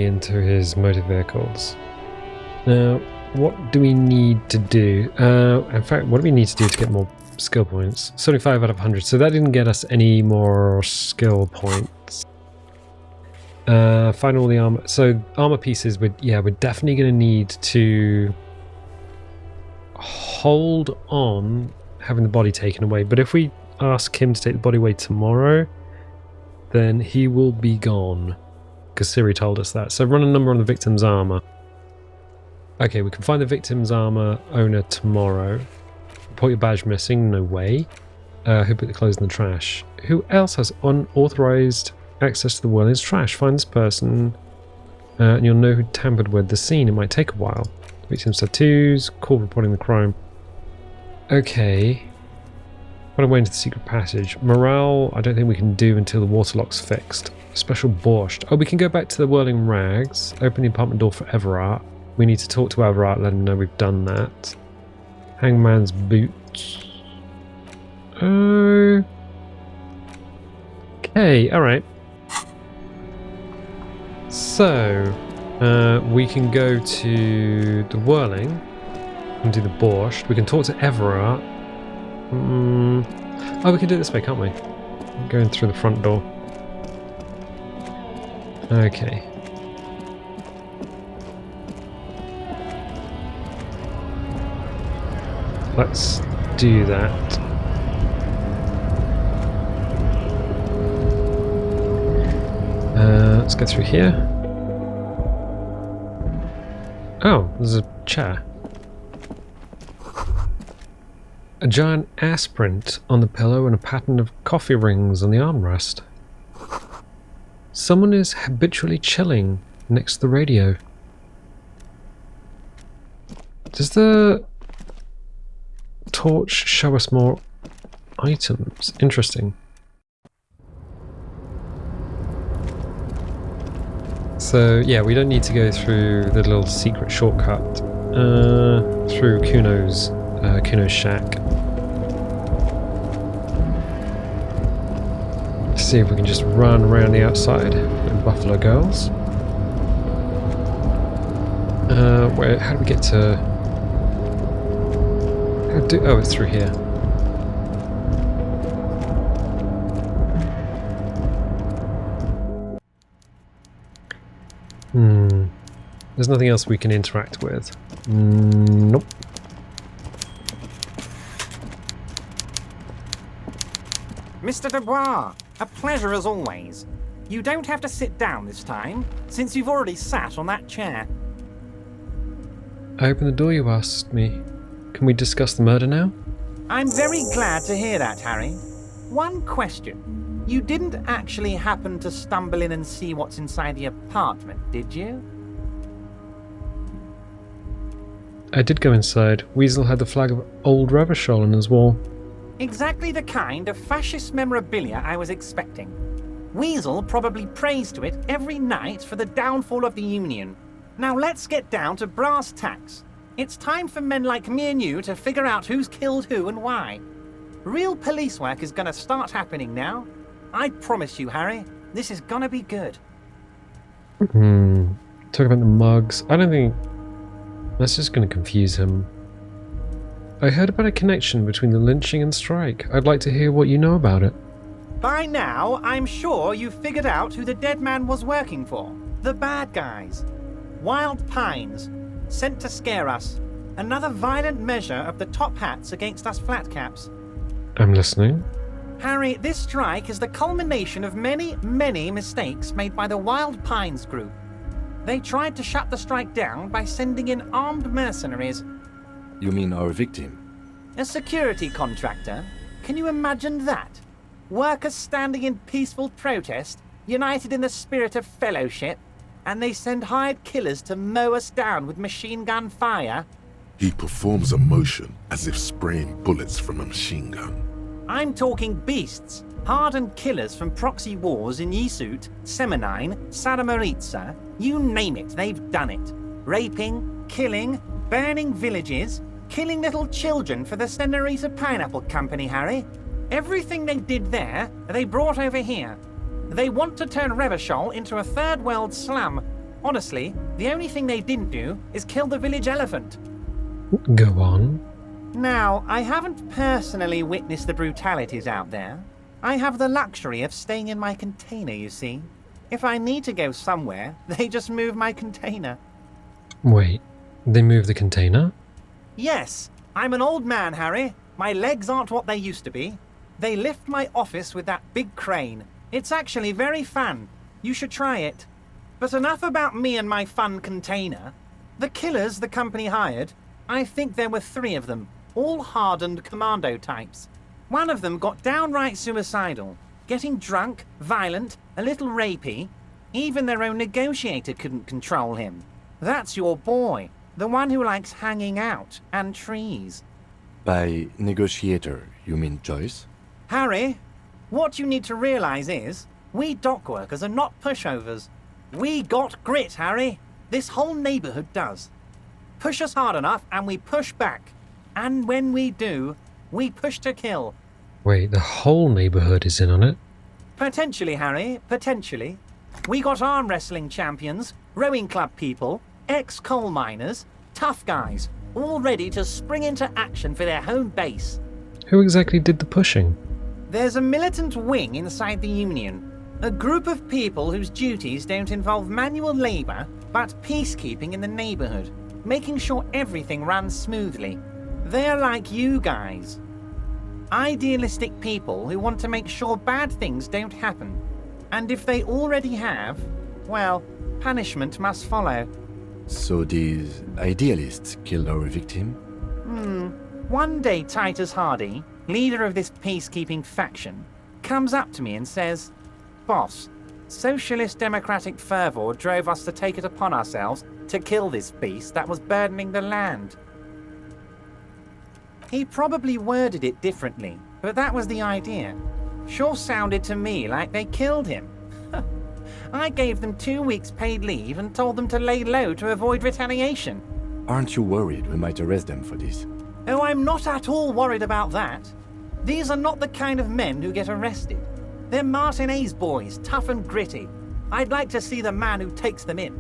into his motor vehicles. Now, what do we need to do? In fact, what do we need to do to get more skill points? 75 out of 100. So that didn't get us any more skill points. Find all the armor. So armor pieces, we're definitely going to need to hold on having the body taken away. But if we ask him to take the body away tomorrow, then he will be gone. Because Siri told us that. So run a number on the victim's armor. Okay, we can find the victim's armor owner tomorrow. Report your badge missing, no way. Who put the clothes in the trash? Who else has unauthorized access to the Whirling's trash? Find this person, and you'll know who tampered with the scene. It might take a while. Victim's tattoos, call reporting the crime. Okay. Run away into the secret passage. Morale, I don't think we can do until the water lock's fixed. Special borscht. Oh, we can go back to the Whirling Rags. Open the apartment door for Everard. We need to talk to Everard, let him know we've done that. Hangman's boots. Okay, alright. So, we can go to the Whirling and do the borscht. We can talk to Everard. Oh, we can do it this way, can't we? Going through the front door. Okay. Let's do that. Let's go through here. Oh, there's a chair. A giant ass print on the pillow and a pattern of coffee rings on the armrest. Someone is habitually chilling next to the radio. Does the torch show us more items? Interesting. So yeah, we don't need to go through the little secret shortcut through Kuno's shack. See if we can just run around the outside with Buffalo Girls. How do we get to? Oh, it's through here. There's nothing else we can interact with. Nope. Mr. Dubois, a pleasure as always. You don't have to sit down this time, since you've already sat on that chair. I opened the door you asked me. Can we discuss the murder now? I'm very glad to hear that, Harry. One question. You didn't actually happen to stumble in and see what's inside the apartment, did you? I did go inside. Weasel had the flag of Old Revachol on his wall. Exactly the kind of fascist memorabilia I was expecting. Weasel probably prays to it every night for the downfall of the Union. Now let's get down to brass tacks. It's time for men like me and you to figure out who's killed who and why. Real police work is gonna start happening now. I promise you, Harry, this is gonna be good. Talk about the mugs. I don't think... That's just gonna confuse him. I heard about a connection between the lynching and strike. I'd like to hear what you know about it. By now, I'm sure you've figured out who the dead man was working for. The bad guys. Wild Pines. Sent to scare us. Another violent measure of the top hats against us flatcaps. I'm listening. Harry, this strike is the culmination of many, many mistakes made by the Wild Pines group. They tried to shut the strike down by sending in armed mercenaries. You mean our victim? A security contractor? Can you imagine that? Workers standing in peaceful protest, united in the spirit of fellowship, and they send hired killers to mow us down with machine gun fire? He performs a motion as if spraying bullets from a machine gun. I'm talking beasts, hardened killers from proxy wars in Yisut, Semenine, Saramoritsa, you name it, they've done it. Raping, killing, burning villages, killing little children for the Senorita Pineapple Company, Harry. Everything they did there, they brought over here. They want to turn Revachol into a third world slum. Honestly, the only thing they didn't do is kill the village elephant. Go on. Now, I haven't personally witnessed the brutalities out there. I have the luxury of staying in my container, you see. If I need to go somewhere, they just move my container. Wait, they move the container? Yes, I'm an old man, Harry. My legs aren't what they used to be. They lift my office with that big crane. It's actually very fun. You should try it. But enough about me and my fun container. The killers the company hired, I think there were 3 of them, all hardened commando types. One of them got downright suicidal, getting drunk, violent, a little rapey. Even their own negotiator couldn't control him. That's your boy, the one who likes hanging out and trees. By negotiator, you mean Joyce? Harry, what you need to realize is, we dock workers are not pushovers. We got grit, Harry. This whole neighborhood does. Push us hard enough and we push back. And when we do, we push to kill. Wait, the whole neighborhood is in on it? Potentially, Harry, potentially. We got arm wrestling champions, rowing club people, ex-coal miners, tough guys, all ready to spring into action for their home base. Who exactly did the pushing? There's a militant wing inside the Union. A group of people whose duties don't involve manual labor, but peacekeeping in the neighborhood, making sure everything runs smoothly. They're like you guys. Idealistic people who want to make sure bad things don't happen. And if they already have, well, punishment must follow. So these idealists killed our victim? One day Titus Hardy, leader of this peacekeeping faction, comes up to me and says, "Boss, socialist democratic fervor drove us to take it upon ourselves to kill this beast that was burdening the land." He probably worded it differently, but that was the idea. Sure sounded to me like they killed him. I gave them 2 weeks paid leave and told them to lay low to avoid retaliation. Aren't you worried we might arrest them for this? Oh, I'm not at all worried about that. These are not the kind of men who get arrested. They're Martinez boys, tough and gritty. I'd like to see the man who takes them in.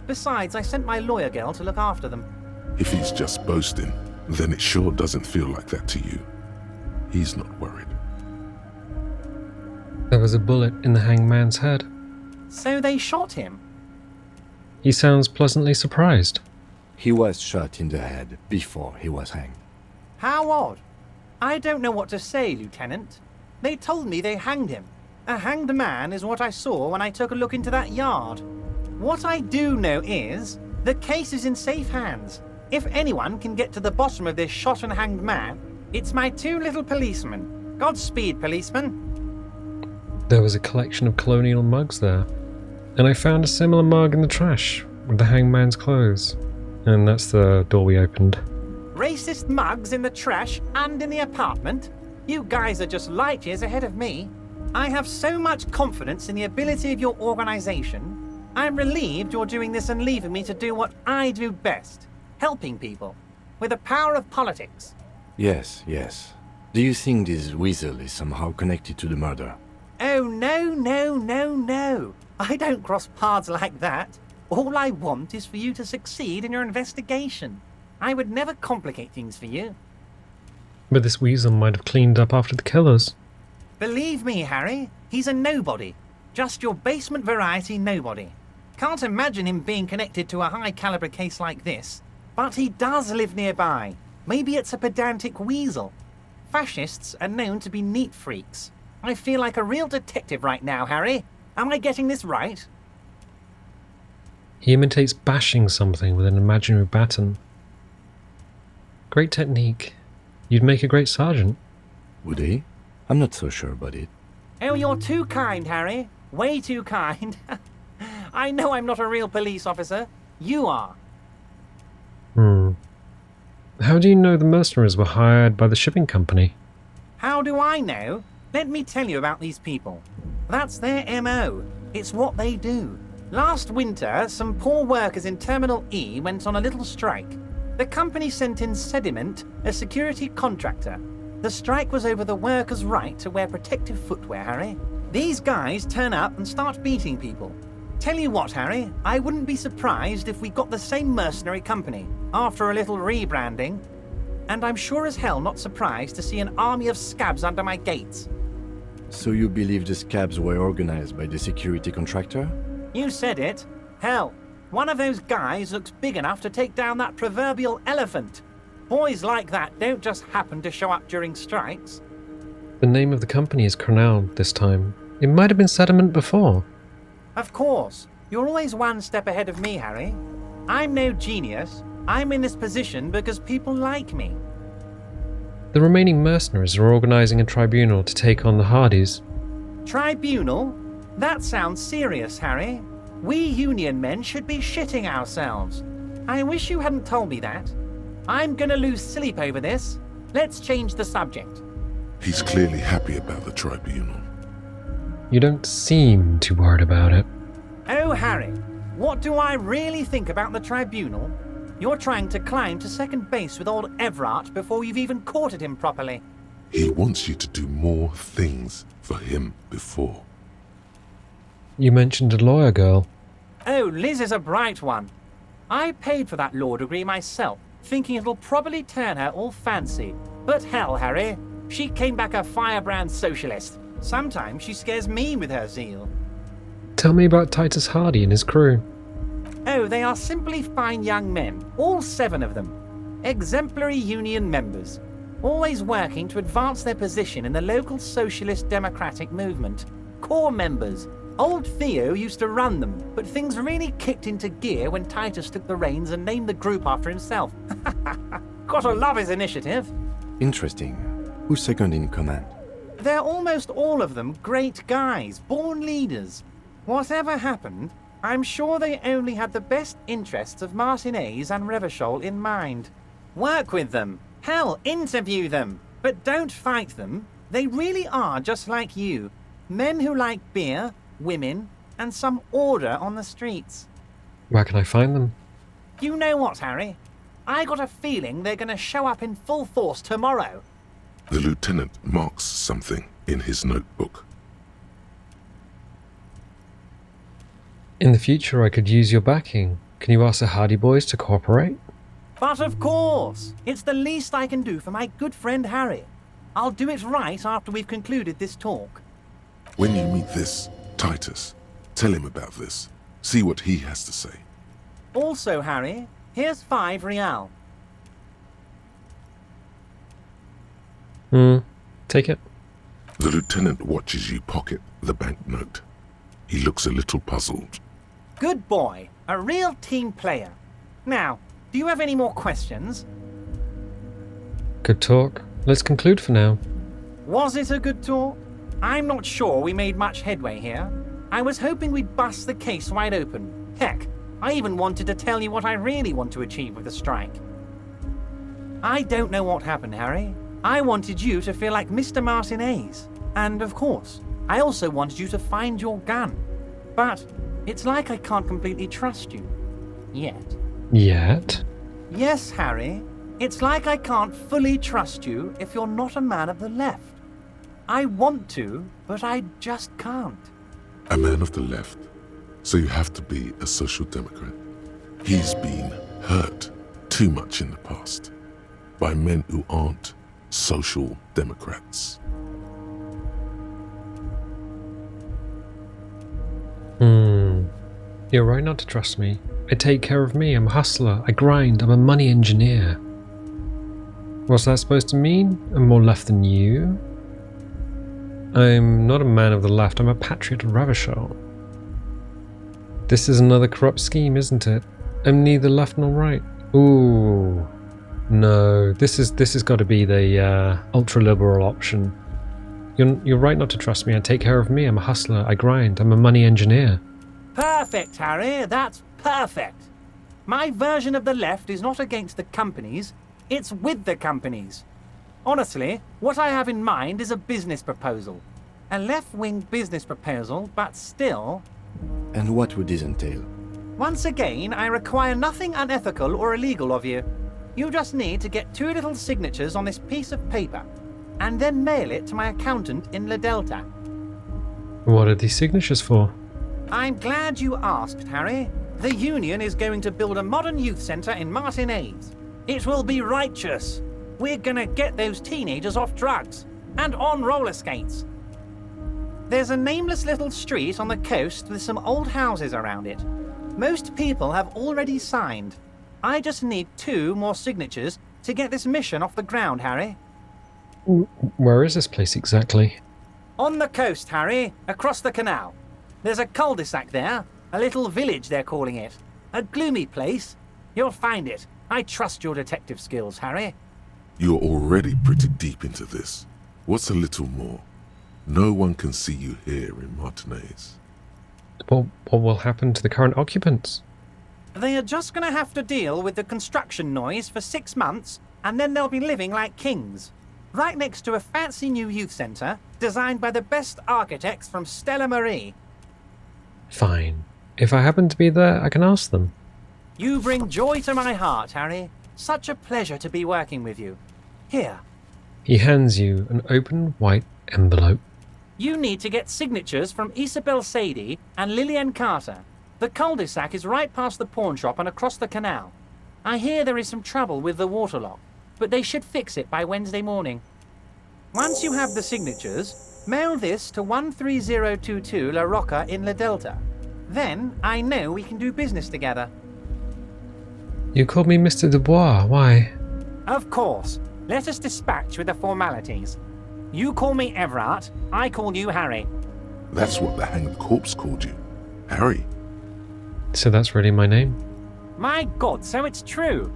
Besides, I sent my lawyer girl to look after them. If he's just boasting, then it sure doesn't feel like that to you. He's not worried. There was a bullet in the hangman's head. So they shot him. He sounds pleasantly surprised. He was shot in the head before he was hanged. How odd. I don't know what to say, Lieutenant. They told me they hanged him. A hanged man is what I saw when I took a look into that yard. What I do know is, the case is in safe hands. If anyone can get to the bottom of this shot and hanged man, it's my 2 little policemen. Godspeed, policeman. There was a collection of colonial mugs there, and I found a similar mug in the trash with the hangman's clothes. And that's the door we opened. Racist mugs in the trash and in the apartment? You guys are just light years ahead of me. I have so much confidence in the ability of your organization. I'm relieved you're doing this and leaving me to do what I do best. Helping people. With the power of politics. Yes, yes. Do you think this weasel is somehow connected to the murder? Oh, no. I don't cross paths like that. All I want is for you to succeed in your investigation. I would never complicate things for you. But this weasel might have cleaned up after the killers. Believe me, Harry, he's a nobody. Just your basement variety nobody. Can't imagine him being connected to a high-caliber case like this. But he does live nearby. Maybe it's a pedantic weasel. Fascists are known to be neat freaks. I feel like a real detective right now, Harry. Am I getting this right? He imitates bashing something with an imaginary baton. Great technique. You'd make a great sergeant. Would he? I'm not so sure about it. Oh, you're too kind, Harry. Way too kind. I know I'm not a real police officer. You are. How do you know the mercenaries were hired by the shipping company? How do I know? Let me tell you about these people. That's their MO. It's what they do. Last winter, some poor workers in Terminal E went on a little strike. The company sent in Sediment, a security contractor. The strike was over the workers' right to wear protective footwear, Harry. These guys turn up and start beating people. Tell you what, Harry, I wouldn't be surprised if we got the same mercenary company, after a little rebranding. And I'm sure as hell not surprised to see an army of scabs under my gates. So you believe the scabs were organized by the security contractor? You said it. Hell, one of those guys looks big enough to take down that proverbial elephant. Boys like that don't just happen to show up during strikes. The name of the company is Cornell this time. It might have been Sediment before. Of course. You're always one step ahead of me, Harry. I'm no genius. I'm in this position because people like me. The remaining mercenaries are organizing a tribunal to take on the Hardys. Tribunal? That sounds serious, Harry. We Union men should be shitting ourselves. I wish you hadn't told me that. I'm gonna lose sleep over this. Let's change the subject. He's clearly happy about the tribunal. You don't seem too worried about it. Oh, Harry, what do I really think about the tribunal? You're trying to climb to second base with old Everard before you've even courted him properly. He wants you to do more things for him before. You mentioned a lawyer girl. Oh, Liz is a bright one. I paid for that law degree myself, thinking it'll probably turn her all fancy. But hell, Harry, she came back a firebrand socialist. Sometimes she scares me with her zeal. Tell me about Titus Hardy and his crew. Oh, they are simply fine young men, all 7 of them. Exemplary union members, always working to advance their position in the local socialist democratic movement. Core members, Old Theo used to run them, but things really kicked into gear when Titus took the reins and named the group after himself. Gotta love his initiative. Interesting. Who's second in command? They're almost all of them great guys, born leaders. Whatever happened, I'm sure they only had the best interests of Martinez and Revachol in mind. Work with them. Hell, interview them. But don't fight them. They really are just like you. Men who like beer, women, and some order on the streets. Where can I find them? You know what, Harry? I got a feeling they're gonna show up in full force tomorrow. The lieutenant marks something in his notebook. In the future, I could use your backing. Can you ask the Hardy Boys to cooperate? But of course, it's the least I can do for my good friend Harry. I'll do it right after we've concluded this talk. When you meet this Titus, tell him about this. See what he has to say. Also, Harry, here's 5 real. Take it. The lieutenant watches you pocket the banknote. He looks a little puzzled. Good boy, a real team player. Now, do you have any more questions? Good talk. Let's conclude for now. Was it a good talk? I'm not sure we made much headway here. I was hoping we'd bust the case wide open. Heck, I even wanted to tell you what I really want to achieve with the strike. I don't know what happened, Harry. I wanted you to feel like Mr. Martinez. And of course, I also wanted you to find your gun. But it's like I can't completely trust you. Yet. Yet? Yes, Harry. It's like I can't fully trust you if you're not a man of the left. I want to, but I just can't. A man of the left, so you have to be a social democrat. He's been hurt too much in the past by men who aren't social democrats. You're right not to trust me. I take care of me, I'm a hustler, I grind, I'm a money engineer. What's that supposed to mean? I'm more left than you? I'm not a man of the left, I'm a patriot of Ravachol. This is another corrupt scheme, isn't it? I'm neither left nor right. Ooh. No, this has got to be the ultra-liberal option. You're right not to trust me, I take care of me, I'm a hustler, I grind, I'm a money engineer. Perfect, Harry, that's perfect. My version of the left is not against the companies, it's with the companies. Honestly, what I have in mind is a business proposal. A left-wing business proposal, but still... And what would this entail? Once again, I require nothing unethical or illegal of you. You just need to get 2 little signatures on this piece of paper, and then mail it to my accountant in La Delta. What are these signatures for? I'm glad you asked, Harry. The Union is going to build a modern youth centre in Martinez. It will be righteous. We're gonna get those teenagers off drugs and on roller skates. There's a nameless little street on the coast with some old houses around it. Most people have already signed. I just need 2 more signatures to get this mission off the ground, Harry. Where is this place exactly? On the coast, Harry, across the canal. There's a cul-de-sac there, a little village they're calling it. A gloomy place. You'll find it. I trust your detective skills, Harry. You're already pretty deep into this. What's a little more? No one can see you here in Martinez. What will happen to the current occupants? They are just going to have to deal with the construction noise for 6 months, and then they'll be living like kings. Right next to a fancy new youth centre, designed by the best architects from Stella Marie. Fine. If I happen to be there, I can ask them. You bring joy to my heart, Harry. Such a pleasure to be working with you. Here. He hands you an open white envelope. You need to get signatures from Isabel Sadie and Lillian Carter. The cul-de-sac is right past the pawn shop and across the canal. I hear there is some trouble with the water lock, but they should fix it by Wednesday morning. Once you have the signatures, mail this to 13022 La Rocca in La Delta. Then I know we can do business together. You called me Mr. Dubois, why? Of course. Let us dispatch with the formalities. You call me Everard, I call you Harry. That's what the hanged corpse called you. Harry. So that's really my name? My God, so it's true.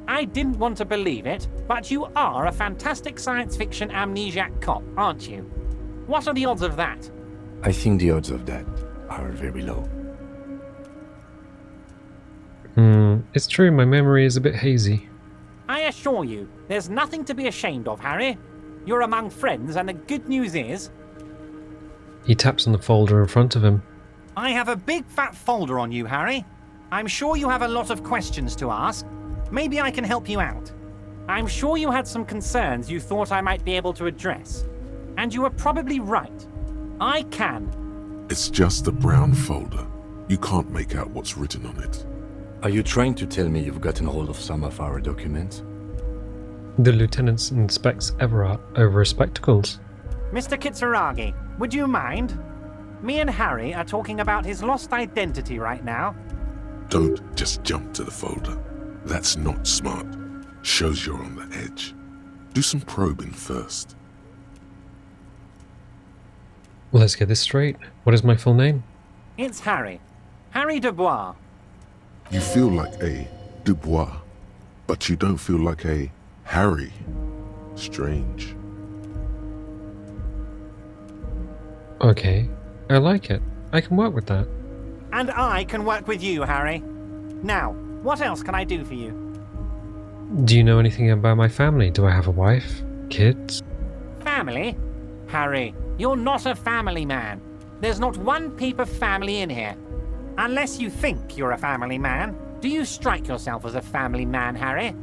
I didn't want to believe it, but you are a fantastic science fiction amnesiac cop, aren't you? What are the odds of that? I think the odds of that are very low. It's true, my memory is a bit hazy. I assure you, there's nothing to be ashamed of, Harry. You're among friends, and the good news is... He taps on the folder in front of him. I have a big fat folder on you, Harry. I'm sure you have a lot of questions to ask. Maybe I can help you out. I'm sure you had some concerns you thought I might be able to address. And you were probably right. I can. It's just a brown folder. You can't make out what's written on it. Are you trying to tell me you've gotten hold of some of our documents? The lieutenant inspects Everard over his spectacles. Mr. Kitsuragi, would you mind? Me and Harry are talking about his lost identity right now. Don't just jump to the folder. That's not smart. Shows you're on the edge. Do some probing first. Well, let's get this straight. What is my full name? It's Harry. Harry Dubois. You feel like a Dubois, but you don't feel like a Harry. Strange. Okay, I like it. I can work with that. And I can work with you, Harry. Now, what else can I do for you? Do you know anything about my family? Do I have a wife? Kids? Family? Harry, you're not a family man. There's not one peep of family in here. Unless you think you're a family man. Do you strike yourself as a family man, Harry?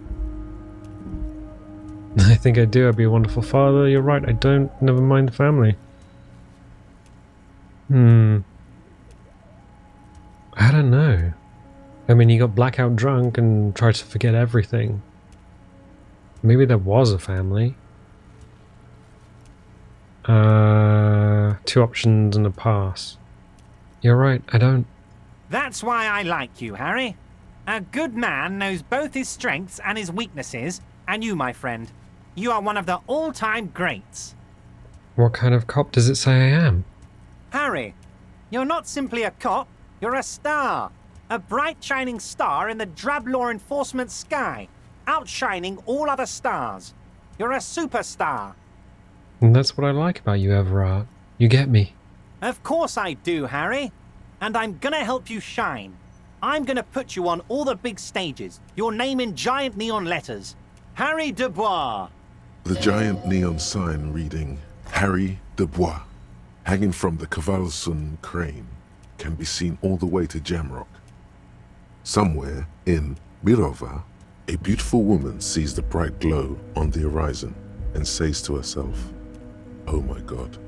I think I do. I'd be a wonderful father. You're right, I don't. Never mind the family. I don't know. I mean, he got blackout drunk and tried to forget everything. Maybe there was a family. 2 options and a pass. You're right, I don't. That's why I like you, Harry. A good man knows both his strengths and his weaknesses, and you, my friend, you are one of the all-time greats. What kind of cop does it say I am? Harry, you're not simply a cop, you're a star. A bright shining star in the drab law enforcement sky, outshining all other stars. You're a superstar. And that's what I like about you, Everard. You get me. Of course I do, Harry. And I'm gonna help you shine. I'm gonna put you on all the big stages, your name in giant neon letters. Harry Dubois. The giant neon sign reading Harry Dubois, hanging from the Cavalsun crane, can be seen all the way to Jamrock. Somewhere in Mirova, a beautiful woman sees the bright glow on the horizon and says to herself, "Oh my God,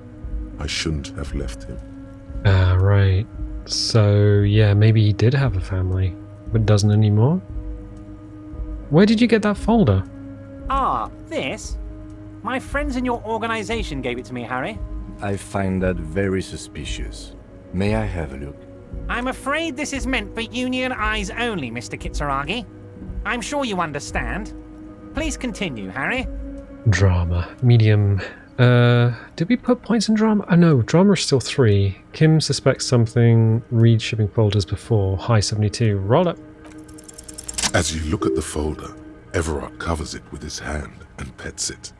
I shouldn't have left him." Ah, right. So, yeah, maybe he did have a family, but doesn't anymore? Where did you get that folder? Ah, this? My friends in your organization gave it to me, Harry. I find that very suspicious. May I have a look? I'm afraid this is meant for union eyes only, Mr. Kitsuragi. I'm sure you understand. Please continue, Harry. Drama. Medium. Did we put points in drama? Oh no, drama is still 3. Kim suspects something. Read shipping folders before. High 72. Roll up. As you look at the folder, Everard covers it with his hand and pets it.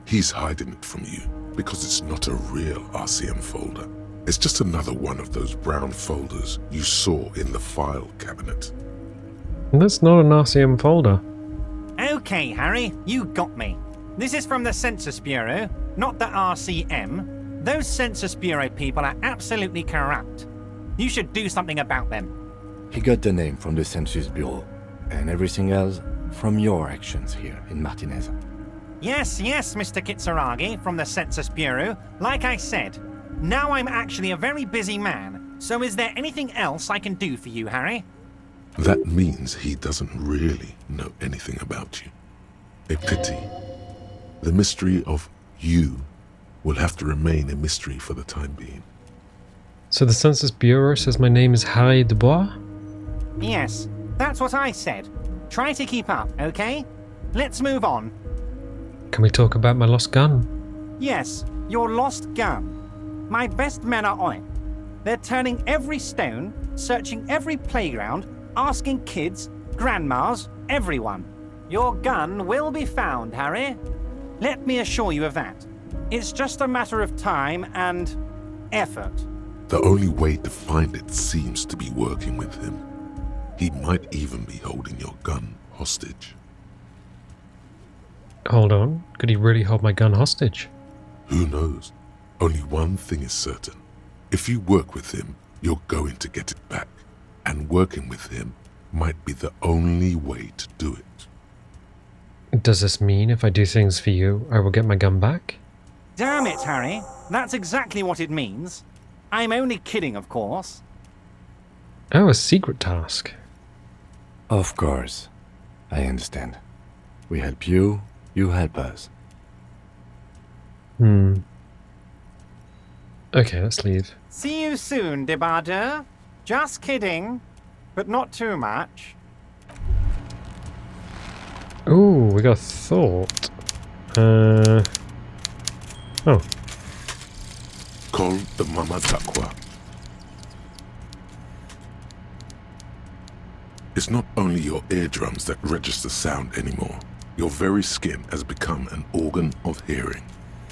He's hiding it from you because it's not a real RCM folder. It's just another one of those brown folders you saw in the file cabinet. That's not an RCM folder. Okay, Harry, you got me. This is from the Census Bureau, not the RCM. Those Census Bureau people are absolutely corrupt. You should do something about them. He got the name from the Census Bureau, and everything else from your actions here in Martinez. Yes, Mr. Kitsuragi from the Census Bureau. Like I said, now I'm actually a very busy man. So is there anything else I can do for you, Harry? That means he doesn't really know anything about you. A pity. The mystery of you will have to remain a mystery for the time being. So the Census Bureau says my name is Harry Dubois? Yes, that's what I said. Try to keep up, okay? Let's move on. Can we talk about my lost gun? Yes, your lost gun. My best men are on it. They're turning every stone, searching every playground, asking kids, grandmas, everyone. Your gun will be found, Harry. Let me assure you of that. It's just a matter of time and effort. The only way to find it seems to be working with him. He might even be holding your gun hostage. Hold on. Could he really hold my gun hostage? Who knows? Only one thing is certain. If you work with him, you're going to get it back. And working with him might be the only way to do it. Does this mean if I do things for you, I will get my gun back? Damn it, Harry. That's exactly what it means. I'm only kidding, of course. Oh, a secret task. Of course. I understand. We help you, you help us. Okay, let's leave. See you soon, Debardeur. Just kidding, but not too much. Ooh, we got a thought. Oh. Call the Mama Takwa. It's not only your eardrums that register sound anymore. Your very skin has become an organ of hearing.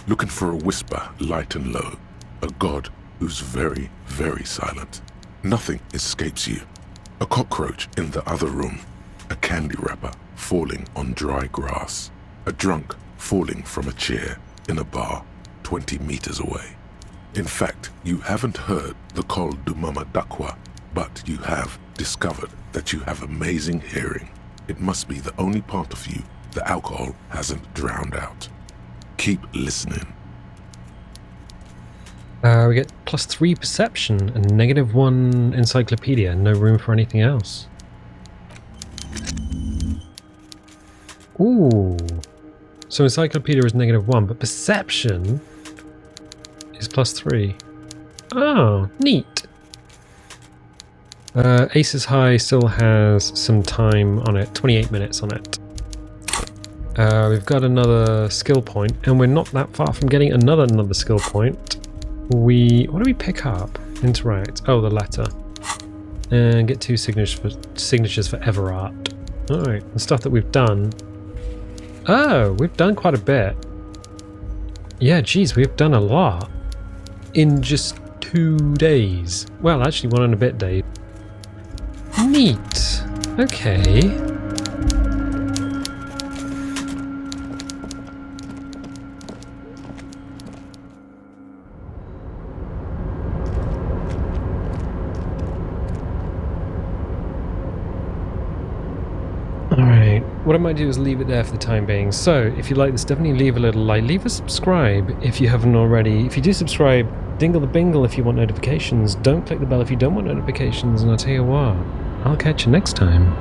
Looking for a whisper, light and low. A god who's very, very silent. Nothing escapes you. A cockroach in the other room. A candy wrapper falling on dry grass. A drunk falling from a chair in a bar 20 meters away. In fact, you haven't heard the Call du Mama Dakwa, but you have discovered that you have amazing hearing. It must be the only part of you the alcohol hasn't drowned out. Keep listening. We get +3 perception and -1 encyclopedia. No room for anything else. Ooh. So encyclopedia is -1, but perception is +3. Oh, neat. Ace's High still has some time on it, 28 minutes on it. We've got another skill point, and we're not that far from getting another skill point. What do we pick up? Interact. Oh, the letter. And get 2 signatures for Everart. Alright, the stuff that we've done. Oh, we've done quite a bit. Yeah, geez, we've done a lot. In just 2 days. Well, actually 1 and a bit days. Neat. Okay. Alright, what I might do is leave it there for the time being. So, if you like this, definitely leave a little like, leave a subscribe if you haven't already. If you do subscribe, dingle the bingle if you want notifications. Don't click the bell if you don't want notifications, and I'll tell you what, I'll catch you next time.